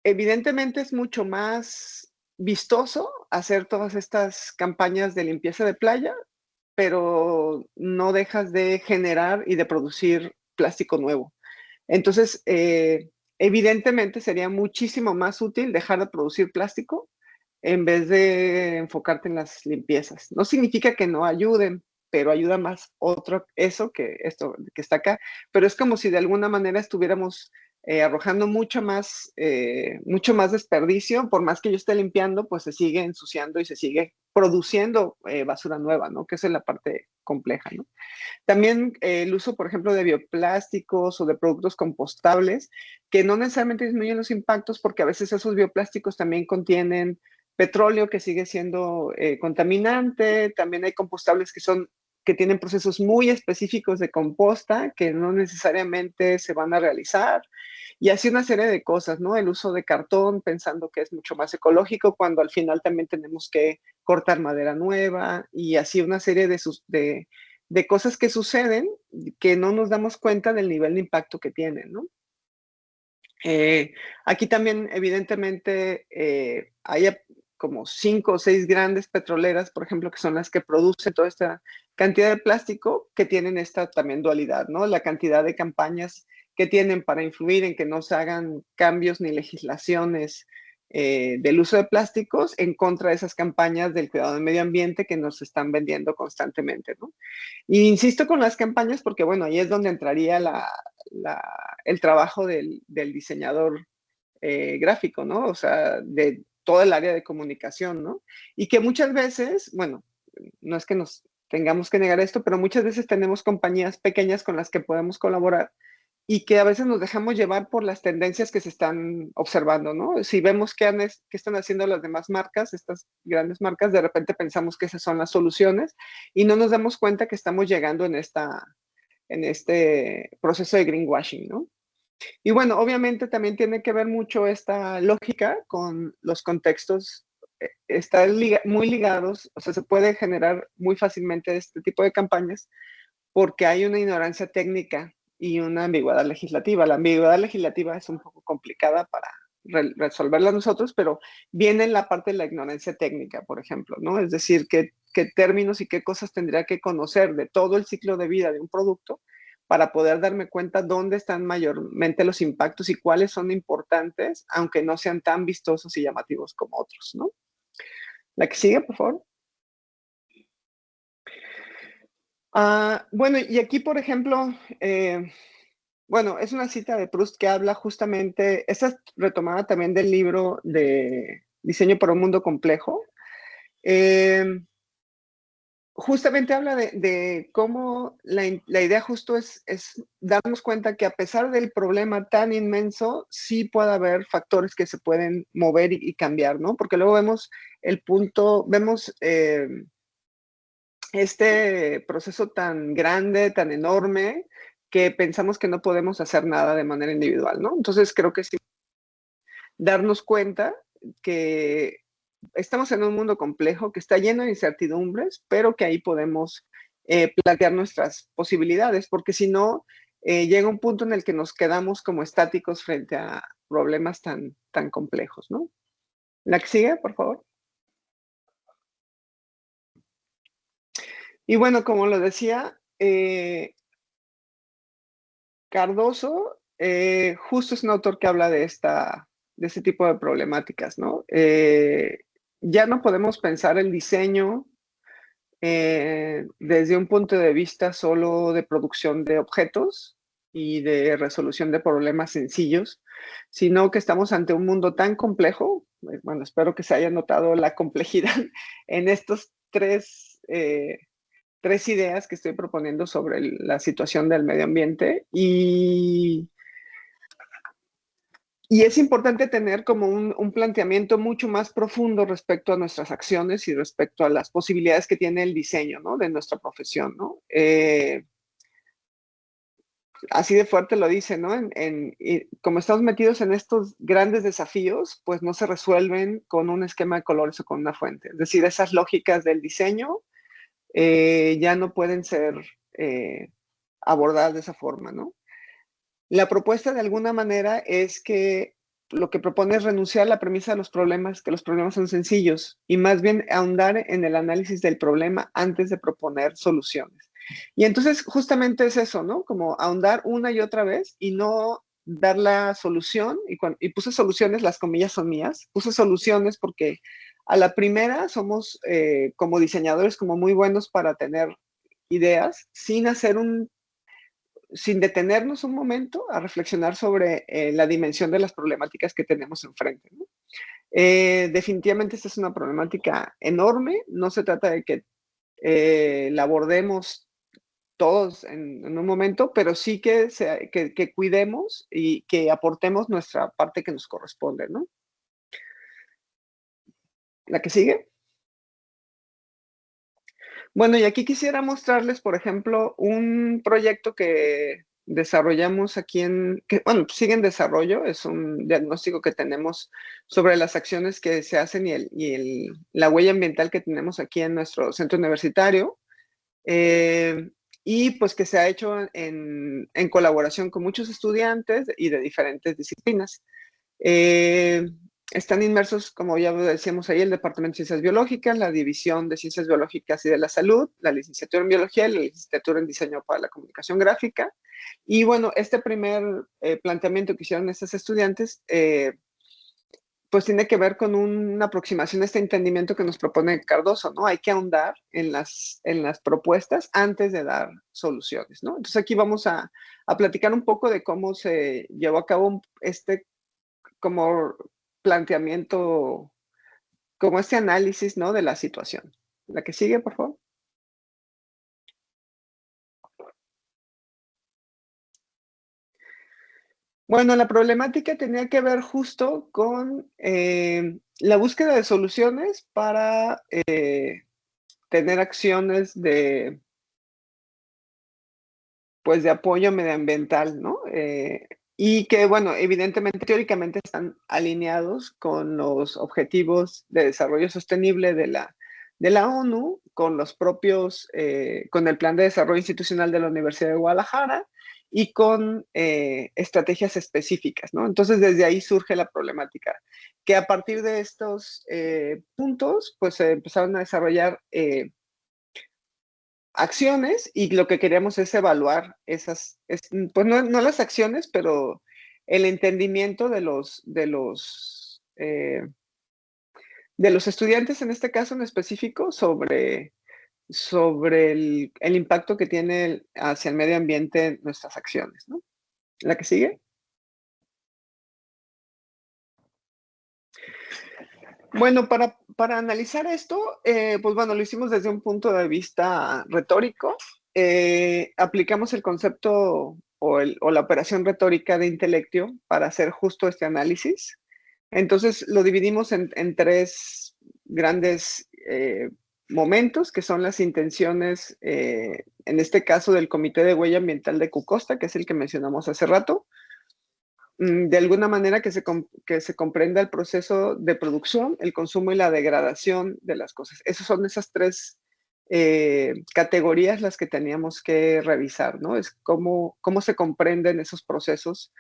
evidentemente es mucho más vistoso hacer todas estas campañas de limpieza de playa, pero no dejas de generar y de producir plástico nuevo. Entonces, evidentemente sería muchísimo más útil dejar de producir plástico en vez de enfocarte en las limpiezas. No significa que no ayuden, pero ayuda más eso que esto que está acá. Pero es como si de alguna manera estuviéramos arrojando mucho más desperdicio. Por más que yo esté limpiando, pues se sigue ensuciando y se sigue produciendo basura nueva, ¿no? Que esa es la parte compleja, ¿no? También el uso, por ejemplo, de bioplásticos o de productos compostables, que no necesariamente disminuyen los impactos porque a veces esos bioplásticos también contienen petróleo que sigue siendo contaminante. También hay compostables que tienen procesos muy específicos de composta que no necesariamente se van a realizar. Y así una serie de cosas, ¿no? El uso de cartón pensando que es mucho más ecológico cuando al final también tenemos que cortar madera nueva y así una serie de cosas que suceden que no nos damos cuenta del nivel de impacto que tienen, ¿no? Aquí también, evidentemente, hay como 5 o 6 grandes petroleras, por ejemplo, que son las que producen toda esta cantidad de plástico, que tienen esta también dualidad, ¿no? La cantidad de campañas que tienen para influir en que no se hagan cambios ni legislaciones del uso de plásticos en contra de esas campañas del cuidado del medio ambiente que nos están vendiendo constantemente, ¿no? Y insisto con las campañas porque, bueno, ahí es donde entraría el trabajo del diseñador gráfico, ¿no? O sea, de todo el área de comunicación, ¿no? Y que muchas veces, bueno, no es que nos tengamos que negar esto, pero muchas veces tenemos compañías pequeñas con las que podemos colaborar y que a veces nos dejamos llevar por las tendencias que se están observando, ¿no? Si vemos qué están haciendo las demás marcas, estas grandes marcas, de repente pensamos que esas son las soluciones y no nos damos cuenta que estamos llegando en este proceso de greenwashing, ¿no? Y bueno, obviamente también tiene que ver mucho esta lógica con los contextos, están muy ligados, o sea, se puede generar muy fácilmente este tipo de campañas porque hay una ignorancia técnica y una ambigüedad legislativa. La ambigüedad legislativa es un poco complicada para resolverla nosotros, pero viene en la parte de la ignorancia técnica, por ejemplo, ¿no? Es decir, qué términos y qué cosas tendría que conocer de todo el ciclo de vida de un producto para poder darme cuenta dónde están mayormente los impactos y cuáles son importantes, aunque no sean tan vistosos y llamativos como otros, ¿no? La que sigue, por favor. Bueno, y aquí, por ejemplo, bueno, es una cita de Proust que habla justamente, esta es retomada también del libro de Diseño para un Mundo Complejo. Justamente habla de cómo la idea justo es darnos cuenta que a pesar del problema tan inmenso, sí puede haber factores que se pueden mover y cambiar, ¿no? Porque luego vemos vemos este proceso tan grande, tan enorme, que pensamos que no podemos hacer nada de manera individual, ¿no? Entonces creo que sí, darnos cuenta que estamos en un mundo complejo, que está lleno de incertidumbres, pero que ahí podemos plantear nuestras posibilidades, porque si no, llega un punto en el que nos quedamos como estáticos frente a problemas tan complejos, ¿no? La que sigue, por favor. Y bueno, como lo decía, Cardoso justo es un autor que habla de ese tipo de problemáticas, ¿no? Ya no podemos pensar el diseño desde un punto de vista solo de producción de objetos y de resolución de problemas sencillos, sino que estamos ante un mundo tan complejo. Bueno, espero que se haya notado la complejidad en estos tres tres ideas que estoy proponiendo sobre la situación del medio ambiente y es importante tener como un planteamiento mucho más profundo respecto a nuestras acciones y respecto a las posibilidades que tiene el diseño, ¿no? De nuestra profesión, ¿no? Así de fuerte lo dice, ¿no? Como estamos metidos en estos grandes desafíos, pues no se resuelven con un esquema de colores o con una fuente. Es decir, esas lógicas del diseño ya no pueden ser abordadas de esa forma, ¿no? La propuesta de alguna manera es que lo que propone es renunciar a la premisa de los problemas, que los problemas son sencillos, y más bien ahondar en el análisis del problema antes de proponer soluciones. Y entonces justamente es eso, ¿no? Como ahondar una y otra vez y no dar la solución, y puse soluciones, las comillas son mías, puse soluciones porque a la primera somos como diseñadores como muy buenos para tener ideas sin detenernos un momento a reflexionar sobre la dimensión de las problemáticas que tenemos enfrente, ¿no? Definitivamente esta es una problemática enorme, no se trata de que la abordemos todos en un momento, pero sí que cuidemos y que aportemos nuestra parte que nos corresponde, ¿no? ¿La que sigue? Bueno, y aquí quisiera mostrarles, por ejemplo, un proyecto que desarrollamos aquí bueno, sigue en desarrollo, es un diagnóstico que tenemos sobre las acciones que se hacen y la huella ambiental que tenemos aquí en nuestro centro universitario, y pues que se ha hecho en colaboración con muchos estudiantes y de diferentes disciplinas. Están inmersos, como ya decíamos ahí, el Departamento de Ciencias Biológicas, la División de Ciencias Biológicas y de la Salud, la licenciatura en Biología y la licenciatura en Diseño para la Comunicación Gráfica. Y bueno, este primer planteamiento que hicieron estos estudiantes, pues tiene que ver con una aproximación a este entendimiento que nos propone Cardoso, ¿no? Hay que ahondar en las propuestas antes de dar soluciones, ¿no? Entonces aquí vamos a platicar un poco de cómo se llevó a cabo como planteamiento, como este análisis, ¿no? De la situación. La que sigue, por favor. Bueno, la problemática tenía que ver justo con la búsqueda de soluciones para tener acciones pues, de apoyo medioambiental, ¿no? Y que, bueno, evidentemente, teóricamente están alineados con los objetivos de desarrollo sostenible de la ONU, con los propios, con el Plan de Desarrollo Institucional de la Universidad de Guadalajara y con estrategias específicas, ¿no? Entonces, desde ahí surge la problemática, que a partir de estos puntos, pues se empezaron a desarrollar acciones y lo que queremos es evaluar pues no las acciones, pero el entendimiento de los estudiantes en este caso en específico sobre el impacto que tiene hacia el medio ambiente nuestras acciones, ¿no? ¿La que sigue? Bueno, para analizar esto, pues bueno, lo hicimos desde un punto de vista retórico. Aplicamos el concepto o la operación retórica de intelectio para hacer justo este análisis. Entonces, lo dividimos en tres grandes momentos, que son las intenciones, en este caso del Comité de Huella Ambiental de Cucosta, que es el que mencionamos hace rato. De alguna manera que se comprenda el proceso de producción, el consumo y la degradación de las cosas. Esas tres categorías las que teníamos que revisar, ¿no? Es cómo se comprenden esos procesos,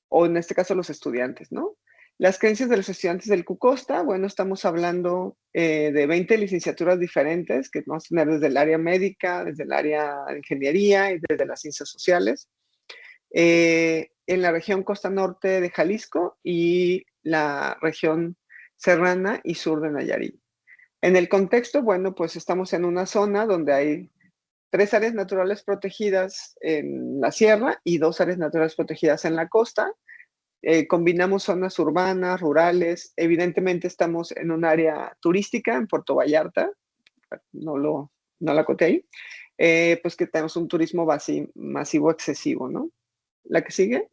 o en este caso los estudiantes, ¿no? Las creencias de los estudiantes del Cucosta, bueno, estamos hablando de 20 licenciaturas diferentes que vamos a tener desde el área médica, desde el área de ingeniería y desde las ciencias sociales. En la región costa norte de Jalisco y la región serrana y sur de Nayarit. En el contexto, bueno, pues estamos en una zona donde hay 3 áreas naturales protegidas en la sierra y 2 áreas naturales protegidas en la costa. Combinamos zonas urbanas, rurales. Evidentemente estamos en un área turística, en Puerto Vallarta. No lo no la acoté ahí, pues que tenemos un turismo masivo excesivo, ¿no? La que sigue.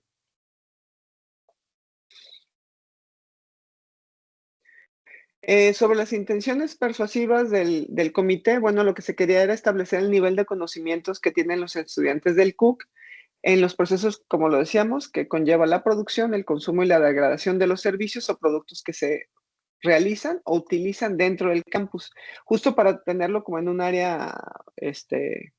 Sobre las intenciones persuasivas del comité, bueno, lo que se quería era establecer el nivel de conocimientos que tienen los estudiantes del CUC en los procesos, como lo decíamos, que conlleva la producción, el consumo y la degradación de los servicios o productos que se realizan o utilizan dentro del campus, justo para tenerlo como en un área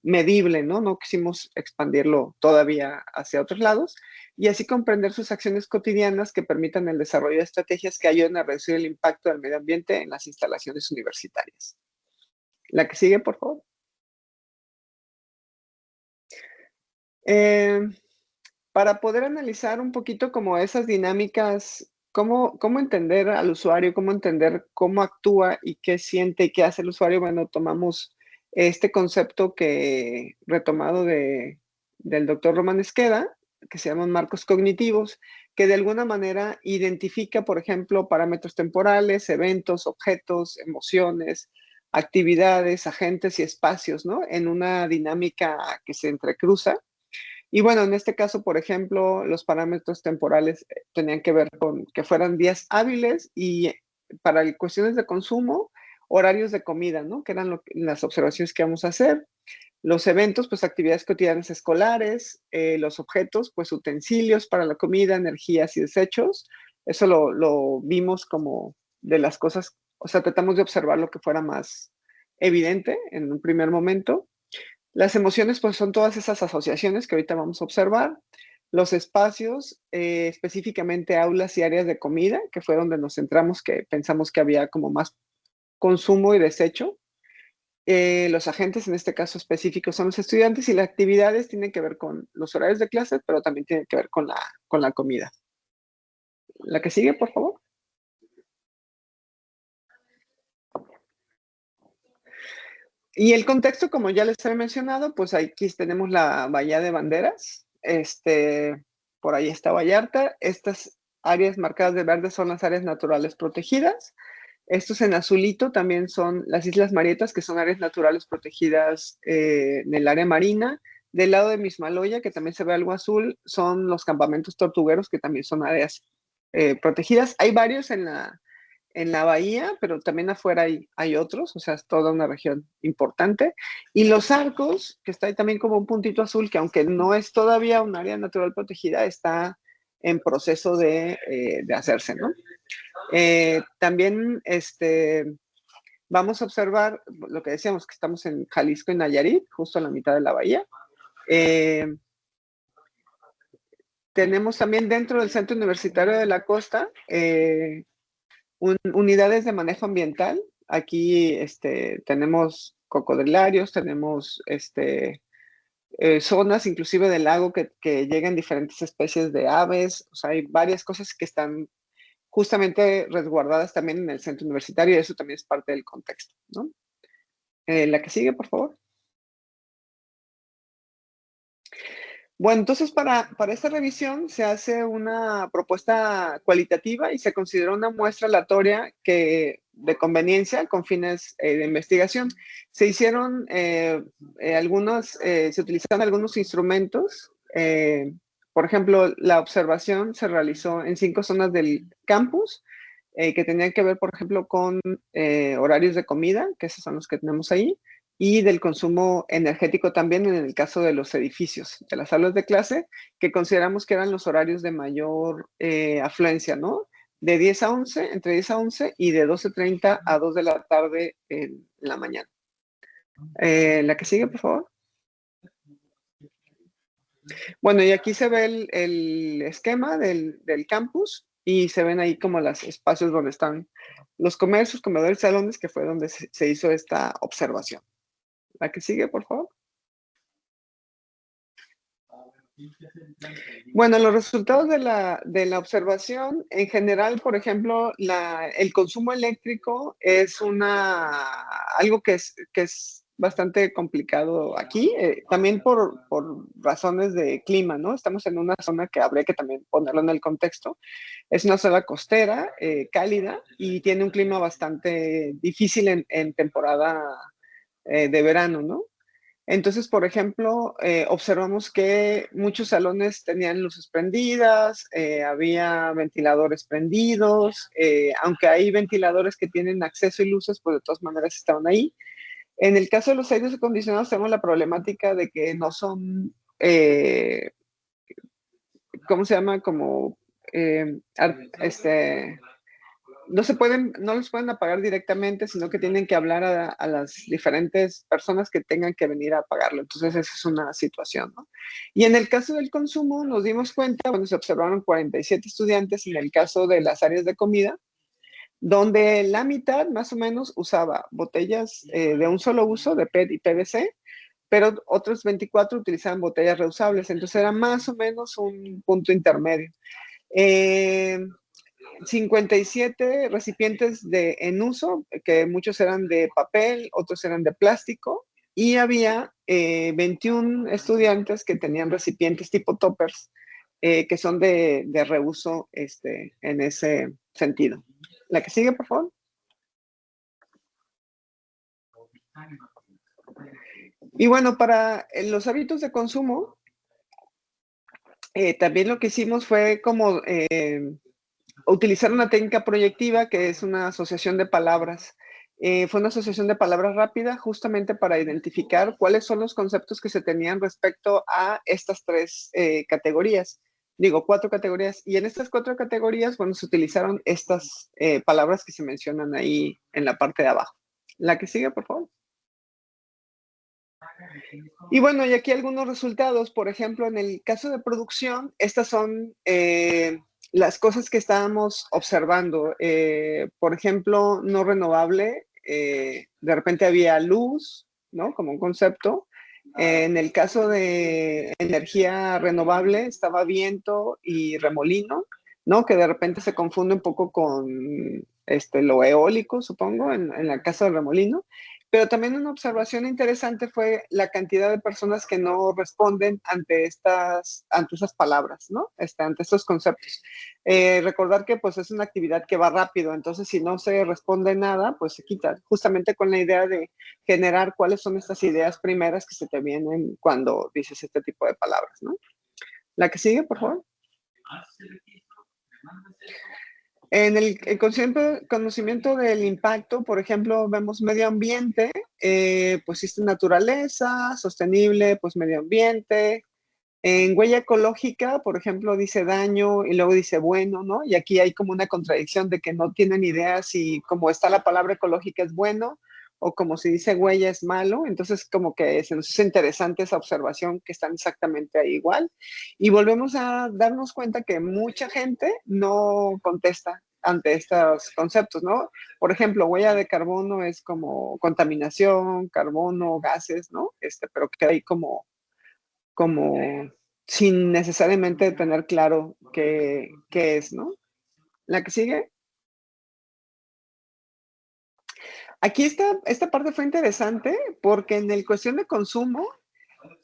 medible, ¿no? No quisimos expandirlo todavía hacia otros lados y así comprender sus acciones cotidianas que permitan el desarrollo de estrategias que ayuden a reducir el impacto del medio ambiente en las instalaciones universitarias. La que sigue, por favor. Para poder analizar un poquito como esas dinámicas, cómo entender al usuario, cómo entender cómo actúa y qué siente y qué hace el usuario, bueno, tomamos este concepto que retomado del doctor Román Esqueda, que se llaman marcos cognitivos, que de alguna manera identifica, por ejemplo, parámetros temporales, eventos, objetos, emociones, actividades, agentes y espacios, ¿no? En una dinámica que se entrecruza. Y bueno, en este caso, por ejemplo, los parámetros temporales tenían que ver con que fueran días hábiles y para cuestiones de consumo, horarios de comida, ¿no? Que eran las observaciones que vamos a hacer. Los eventos, pues actividades cotidianas escolares, los objetos, pues utensilios para la comida, energías y desechos. Eso lo vimos como de las cosas, o sea, tratamos de observar lo que fuera más evidente en un primer momento. Las emociones, pues son todas esas asociaciones que ahorita vamos a observar. Los espacios, específicamente aulas y áreas de comida, que fue donde nos centramos, que pensamos que había como más consumo y desecho. Los agentes, en este caso específicos, son los estudiantes y las actividades tienen que ver con los horarios de clase, pero también tienen que ver con la comida. La que sigue, por favor. Y el contexto, como ya les he mencionado, pues aquí tenemos la Bahía de Banderas. Por ahí está Vallarta. Estas áreas marcadas de verde son las áreas naturales protegidas. Estos en azulito también son las Islas Marietas, que son áreas naturales protegidas en el área marina. Del lado de Mismaloya, que también se ve algo azul, son los campamentos tortugueros, que también son áreas protegidas. Hay varios en la bahía, pero también afuera hay otros, o sea, es toda una región importante. Y los arcos, que está ahí también como un puntito azul, que aunque no es todavía un área natural protegida, está en proceso de hacerse, ¿no? También vamos a observar lo que decíamos, que estamos en Jalisco y Nayarit, justo en la mitad de la bahía. Tenemos también dentro del Centro Universitario de la Costa unidades de manejo ambiental. Aquí tenemos cocodrilarios, tenemos zonas inclusive del lago que llegan diferentes especies de aves. O sea, hay varias cosas que están justamente resguardadas también en el centro universitario y eso también es parte del contexto, ¿no? La que sigue, por favor. Bueno, entonces para esta revisión se hace una propuesta cualitativa y se considera una muestra aleatoria de conveniencia con fines de investigación. Se hicieron se utilizaron algunos instrumentos. Por ejemplo, la observación se realizó en 5 zonas del campus que tenían que ver, por ejemplo, con horarios de comida, que esos son los que tenemos ahí, y del consumo energético también en el caso de los edificios, de las aulas de clase, que consideramos que eran los horarios de mayor afluencia, ¿no? De 10 a 11, entre 10 a 11 y de 12:30 a 2 de la tarde en la mañana. La que sigue, por favor. Bueno, y aquí se ve el esquema del campus y se ven ahí como los espacios donde están los comercios, comedores, salones, que fue donde se hizo esta observación. La que sigue, por favor. Bueno, los resultados de la observación, en general, por ejemplo, el consumo eléctrico es algo que es bastante complicado aquí, también por razones de clima, ¿no? Estamos en una zona que habría que también ponerlo en el contexto. Es una zona costera, cálida, y tiene un clima bastante difícil en temporada de verano, ¿no? Entonces, por ejemplo, observamos que muchos salones tenían luces prendidas, había ventiladores prendidos, aunque hay ventiladores que tienen acceso y luces, pues de todas maneras estaban ahí. En el caso de los aires acondicionados tenemos la problemática de que no son, ¿cómo se llama? Como, no los pueden apagar directamente, sino que tienen que hablar a las diferentes personas que tengan que venir a apagarlo. Entonces, esa es una situación, ¿no? Y en el caso del consumo, nos dimos cuenta, bueno, se observaron 47 estudiantes en el caso de las áreas de comida, donde la mitad, más o menos, usaba botellas de un solo uso, de PET y PVC, pero otros 24 utilizaban botellas reusables. Entonces, era más o menos un punto intermedio. 57 recipientes en uso, que muchos eran de papel, otros eran de plástico, y había 21 estudiantes que tenían recipientes tipo toppers, que son de reuso en ese sentido. La que sigue, por favor. Y bueno, para los hábitos de consumo, también lo que hicimos fue como utilizar una técnica proyectiva que es una asociación de palabras. Fue una asociación de palabras rápida justamente para identificar cuáles son los conceptos que se tenían respecto a estas tres categorías. Digo, 4 categorías. Y en estas 4 categorías, bueno, se utilizaron estas palabras que se mencionan ahí en la parte de abajo. La que sigue, por favor. Y bueno, y aquí algunos resultados. Por ejemplo, en el caso de producción, estas son las cosas que estábamos observando. Por ejemplo, no renovable, de repente había luz, ¿no? Como un concepto. En el caso de energía renovable, estaba viento y remolino, ¿no? Que de repente se confunde un poco con lo eólico, supongo, en la casa del remolino. Pero también una observación interesante fue la cantidad de personas que no responden ante esas palabras, ¿no? Ante estos conceptos. Recordar que pues es una actividad que va rápido, entonces si no se responde nada, pues se quita, justamente con la idea de generar cuáles son estas ideas primeras que se te vienen cuando dices este tipo de palabras, ¿no? La que sigue, por favor. En el conocimiento del impacto, por ejemplo, vemos medio ambiente, pues existe naturaleza, sostenible, pues medio ambiente. En huella ecológica, por ejemplo, dice daño y luego dice bueno, ¿no? Y aquí hay como una contradicción de que no tienen idea si como está la palabra ecológica es bueno o como si dice huella es malo. Entonces, como que se nos hace interesante esa observación que están exactamente ahí igual. Y volvemos a darnos cuenta que mucha gente no contesta ante estos conceptos, ¿no? Por ejemplo, huella de carbono es como contaminación, carbono, gases, ¿no? Pero que hay como sin necesariamente tener claro qué es, ¿no? La que sigue. Aquí esta parte fue interesante porque en el cuestión de consumo,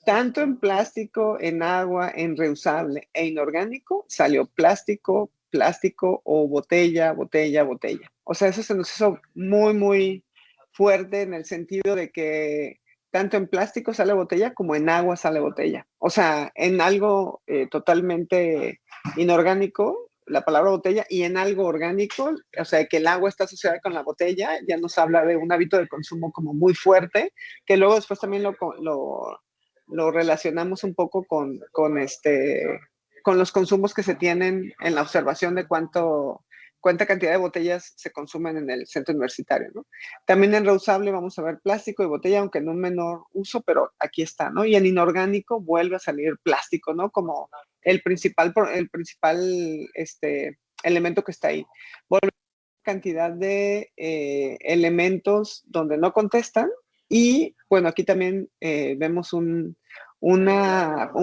tanto en plástico, en agua, en reusable e inorgánico, salió plástico, plástico o botella, botella, botella. O sea, eso se nos hizo muy, muy fuerte en el sentido de que tanto en plástico sale botella como en agua sale botella. O sea, en algo totalmente inorgánico, la palabra botella, y en algo orgánico, o sea, que el agua está asociada con la botella, ya nos habla de un hábito de consumo como muy fuerte, que luego después también lo relacionamos un poco con los consumos que se tienen en la observación de cuánta cantidad de botellas se consumen en el centro universitario, ¿no? También en reusable vamos a ver plástico y botella, aunque en un menor uso, pero aquí está, ¿no? Y en inorgánico vuelve a salir plástico, ¿no? Como el principal elemento que está ahí. Vuelve a cantidad de elementos donde no contestan y, bueno, aquí también vemos un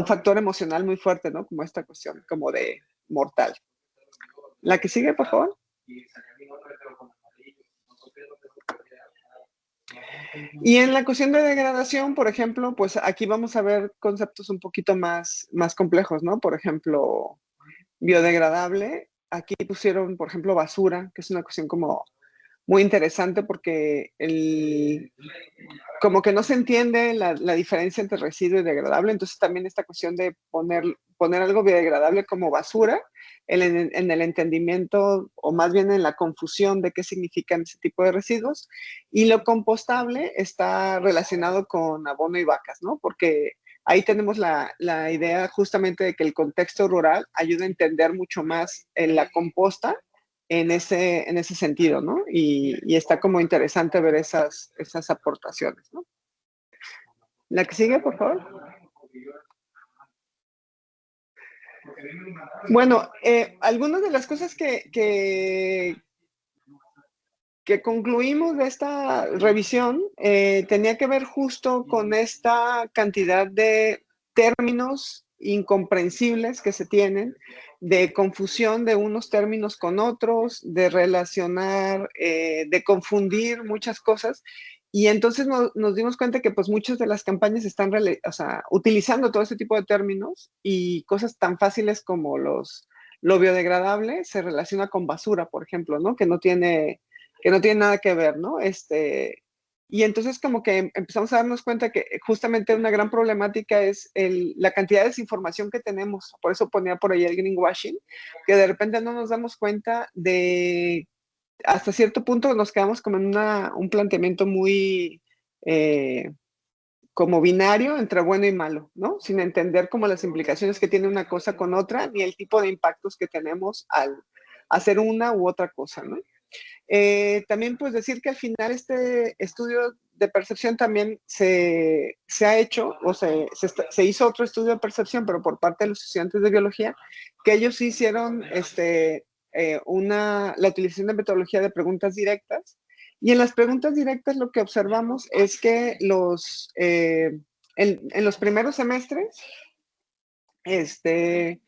factor emocional muy fuerte, ¿no? Como esta cuestión, como de mortal. La que sigue, por favor. Y en la cuestión de degradación, por ejemplo, pues aquí vamos a ver conceptos un poquito más complejos, ¿no? Por ejemplo, biodegradable. Aquí pusieron, por ejemplo, basura, que es una cuestión como muy interesante porque como que no se entiende la diferencia entre residuo y degradable, entonces también esta cuestión de poner algo biodegradable como basura en el entendimiento, o más bien en la confusión de qué significan ese tipo de residuos, y lo compostable está relacionado con abono y vacas, ¿no? Porque ahí tenemos la idea justamente de que el contexto rural ayuda a entender mucho más en la composta en ese sentido, ¿no? Y está como interesante ver esas aportaciones, ¿no? La que sigue, por favor. Bueno, algunas de las cosas que concluimos de esta revisión tenía que ver justo con esta cantidad de términos incomprensibles que se tienen, de confusión de unos términos con otros, de relacionar, de confundir muchas cosas. Y entonces nos dimos cuenta que pues muchas de las campañas están utilizando todo ese tipo de términos, y cosas tan fáciles como lo biodegradable se relaciona con basura, por ejemplo, ¿no? Que no tiene nada que ver, ¿no? Y entonces como que empezamos a darnos cuenta que justamente una gran problemática es la cantidad de desinformación que tenemos. Por eso ponía por ahí el greenwashing, que de repente no nos damos cuenta de, hasta cierto punto nos quedamos como en un planteamiento muy como binario entre bueno y malo, ¿no? Sin entender como las implicaciones que tiene una cosa con otra, ni el tipo de impactos que tenemos al hacer una u otra cosa, ¿no? También pues decir que al final este estudio de percepción también se ha hecho, o se hizo otro estudio de percepción, pero por parte de los estudiantes de biología, que ellos hicieron la utilización de metodología de preguntas directas. Y en las preguntas directas lo que observamos es que en los primeros semestres se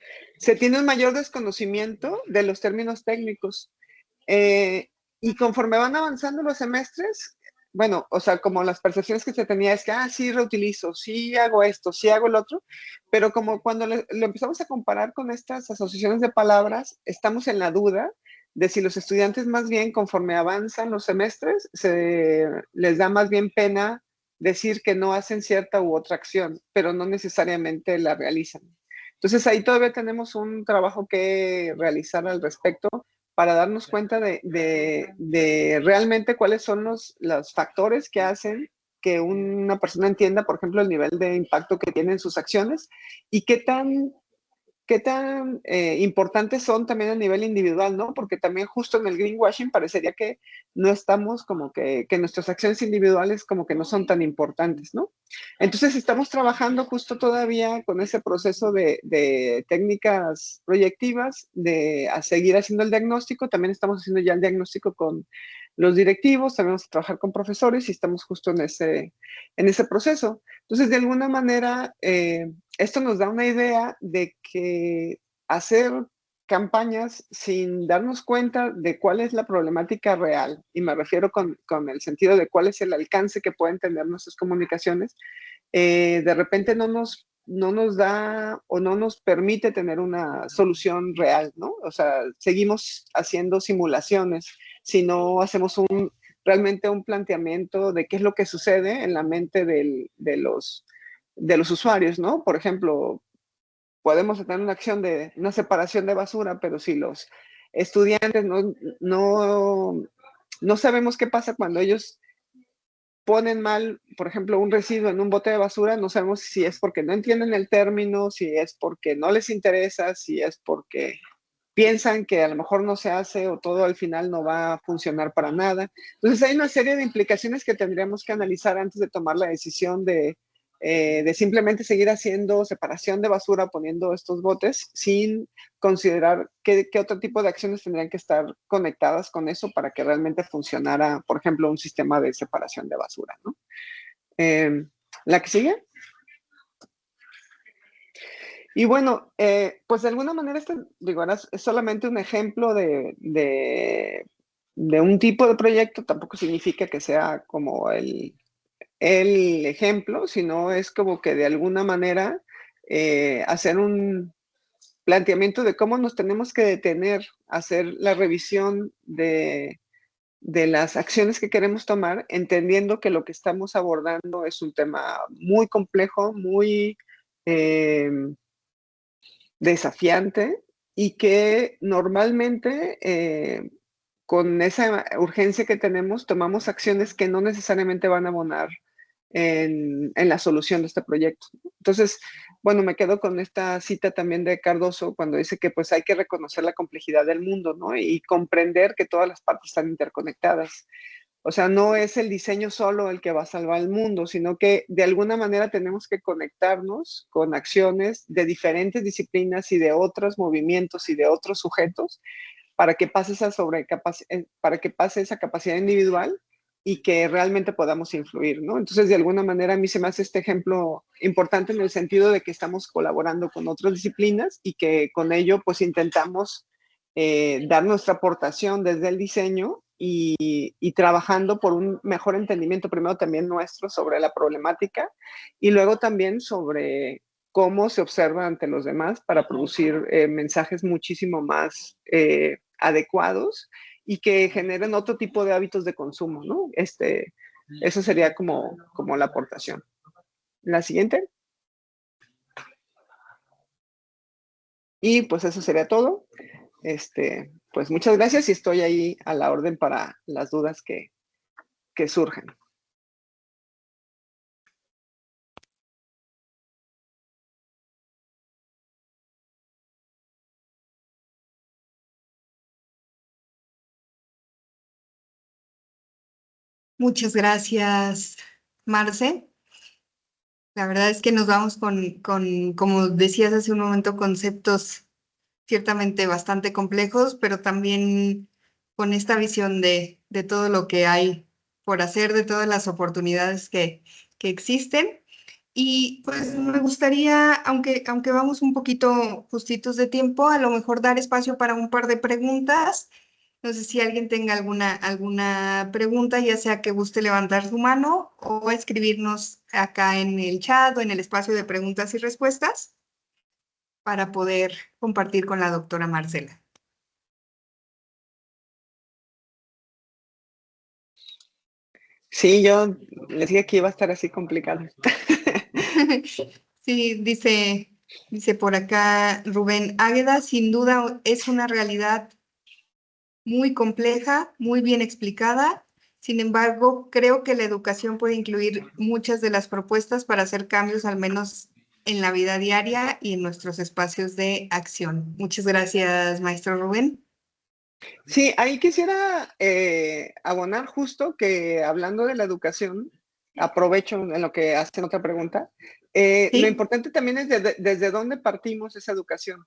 tiene un mayor desconocimiento de los términos técnicos. Y conforme van avanzando los semestres, bueno, o sea, como las percepciones que se tenía es que, sí, reutilizo, sí hago esto, sí hago el otro, pero como cuando lo empezamos a comparar con estas asociaciones de palabras, estamos en la duda de si los estudiantes más bien conforme avanzan los semestres, les da más bien pena decir que no hacen cierta u otra acción, pero no necesariamente la realizan. Entonces ahí todavía tenemos un trabajo que realizar al respecto, para darnos cuenta de realmente cuáles son los factores que hacen que una persona entienda, por ejemplo, el nivel de impacto que tienen sus acciones, y qué tan importantes son también a nivel individual, ¿no? Porque también justo en el greenwashing parecería que no estamos como que nuestras acciones individuales como que no son tan importantes, ¿no? Entonces estamos trabajando justo todavía con ese proceso de técnicas proyectivas, de seguir haciendo el diagnóstico. También estamos haciendo ya el diagnóstico con los directivos, también vamos a trabajar con profesores, y estamos justo en ese proceso. Entonces, de alguna manera, esto nos da una idea de que hacer campañas sin darnos cuenta de cuál es la problemática real, y me refiero con el sentido de cuál es el alcance que pueden tener nuestras comunicaciones, de repente no nos da o no nos permite tener una solución real, ¿no? O sea, seguimos haciendo simulaciones si no hacemos realmente un planteamiento de qué es lo que sucede en la mente de los usuarios, ¿no? Por ejemplo, podemos tener una acción de una separación de basura, pero si los estudiantes no sabemos qué pasa cuando ellos ponen mal, por ejemplo, un residuo en un bote de basura, no sabemos si es porque no entienden el término, si es porque no les interesa, si es porque piensan que a lo mejor no se hace, o todo al final no va a funcionar para nada. Entonces hay una serie de implicaciones que tendríamos que analizar antes de tomar la decisión de simplemente seguir haciendo separación de basura, poniendo estos botes, sin considerar qué otro tipo de acciones tendrían que estar conectadas con eso para que realmente funcionara, por ejemplo, un sistema de separación de basura, ¿no? ¿La que sigue? Y bueno, pues de alguna manera digo, es solamente un ejemplo de un tipo de proyecto. Tampoco significa que sea como el ejemplo, sino es como que de alguna manera hacer un planteamiento de cómo nos tenemos que detener a hacer la revisión de de las acciones que queremos tomar, entendiendo que lo que estamos abordando es un tema muy complejo, muy desafiante y que normalmente con esa urgencia que tenemos tomamos acciones que no necesariamente van a abonar en la solución de este proyecto. Entonces, bueno, me quedo con esta cita también de Cardoso cuando dice que pues hay que reconocer la complejidad del mundo, ¿no? Y comprender que todas las partes están interconectadas. O sea, no es el diseño solo el que va a salvar el mundo, sino que de alguna manera tenemos que conectarnos con acciones de diferentes disciplinas y de otros movimientos y de otros sujetos para que pase para que pase esa capacidad individual y que realmente podamos influir, ¿no? Entonces, de alguna manera, a mí se me hace este ejemplo importante en el sentido de que estamos colaborando con otras disciplinas y que con ello, pues, intentamos dar nuestra aportación desde el diseño y trabajando por un mejor entendimiento, primero también nuestro, sobre la problemática y luego también sobre cómo se observa ante los demás para producir mensajes muchísimo más adecuados y que generen otro tipo de hábitos de consumo, ¿no? Eso sería como la aportación. La siguiente. Y pues eso sería todo. Pues muchas gracias y estoy ahí a la orden para las dudas que surgen. Muchas gracias, Marce. La verdad es que nos vamos con, como decías hace un momento, conceptos ciertamente bastante complejos, pero también con esta visión de todo lo que hay por hacer, de todas las oportunidades que existen. Y pues me gustaría, aunque vamos un poquito justitos de tiempo, a lo mejor dar espacio para un par de preguntas. No sé si alguien tenga alguna pregunta, ya sea que guste levantar su mano o escribirnos acá en el chat o en el espacio de preguntas y respuestas para poder compartir con la doctora Marcela. Sí, yo les dije que iba a estar así complicado. Sí, dice por acá Rubén Águeda, sin duda es una realidad muy compleja, muy bien explicada. Sin embargo, creo que la educación puede incluir muchas de las propuestas para hacer cambios, al menos en la vida diaria y en nuestros espacios de acción. Muchas gracias, maestro Rubén. Sí, ahí quisiera abonar justo que hablando de la educación, aprovecho en lo que hacen otra pregunta, ¿Sí? Lo importante también es desde dónde partimos esa educación.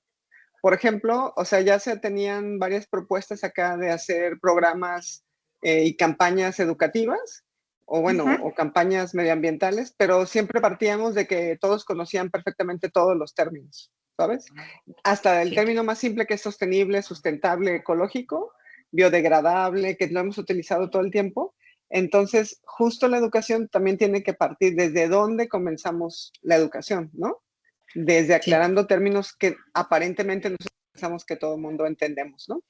Por ejemplo, o sea, ya se tenían varias propuestas acá de hacer programas y campañas educativas, o bueno, o campañas medioambientales, pero siempre partíamos de que todos conocían perfectamente todos los términos, ¿sabes? Hasta el término más simple que es sostenible, sustentable, ecológico, biodegradable, que lo hemos utilizado todo el tiempo. Entonces, justo la educación también tiene que partir desde dónde comenzamos la educación, ¿no? Desde aclarando términos que aparentemente nosotros pensamos que todo el mundo entendemos, ¿no?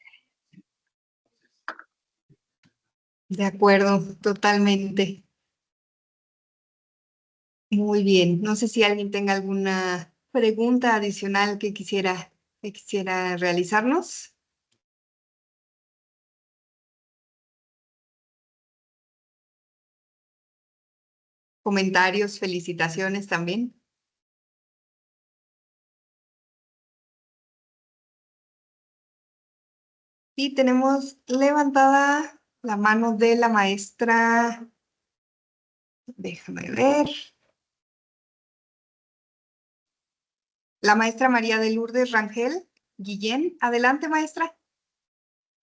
De acuerdo, totalmente. Muy bien. No sé si alguien tenga alguna pregunta adicional que quisiera realizarnos. Comentarios, felicitaciones también. Y tenemos levantada la mano de la maestra. Déjame ver. La maestra María de Lourdes Rangel Guillén. Adelante, maestra.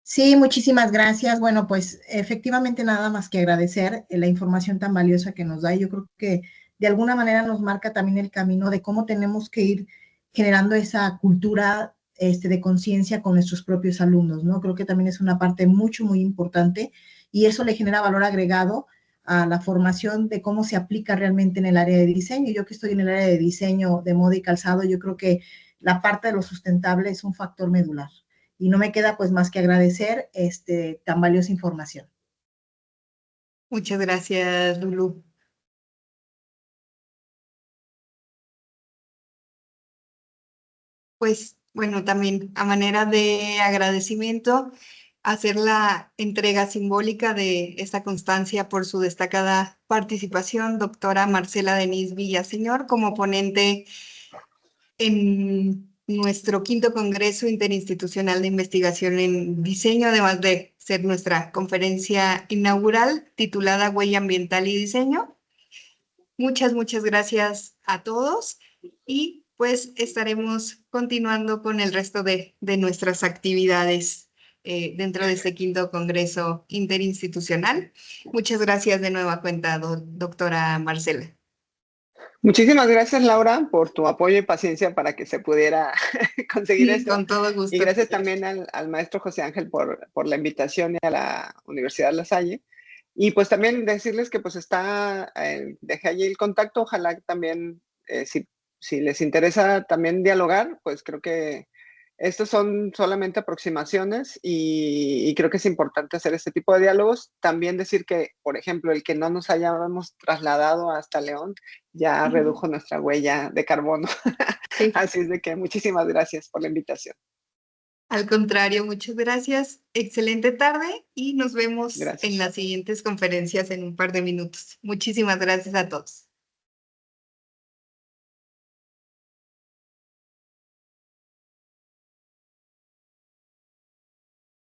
Sí, muchísimas gracias. Bueno, pues efectivamente nada más que agradecer la información tan valiosa que nos da. Yo creo que de alguna manera nos marca también el camino de cómo tenemos que ir generando esa cultura de conciencia con nuestros propios alumnos, ¿no? Creo que también es una parte muy importante y eso le genera valor agregado a la formación de cómo se aplica realmente en el área de diseño. Yo que estoy en el área de diseño de moda y calzado, yo creo que la parte de lo sustentable es un factor medular. y no me queda pues más que agradecer tan valiosa información. Muchas gracias, Lulu. Pues bueno, también a manera de agradecimiento, hacer la entrega simbólica de esta constancia por su destacada participación, doctora Marcela Denise Villaseñor, como ponente en nuestro 5º Congreso Interinstitucional de Investigación en Diseño, además de ser nuestra conferencia inaugural titulada Huella Ambiental y Diseño. Muchas gracias a todos y pues estaremos continuando con el resto de nuestras actividades dentro de este 5º Congreso Interinstitucional. Muchas gracias de nueva cuenta, doctora Marcela. Muchísimas gracias, Laura, por tu apoyo y paciencia para que se pudiera conseguir esto. Con todo gusto. Y gracias también al maestro José Ángel por la invitación y a la Universidad La Salle. Y pues también decirles que pues dejé allí el contacto, ojalá también, si les interesa también dialogar, pues creo que estos son solamente aproximaciones y creo que es importante hacer este tipo de diálogos. También decir que, por ejemplo, el que no nos hayamos trasladado hasta León ya redujo nuestra huella de carbono. Sí. Así es de que muchísimas gracias por la invitación. Al contrario, muchas gracias. Excelente tarde y nos vemos en las siguientes conferencias en un par de minutos. Muchísimas gracias a todos.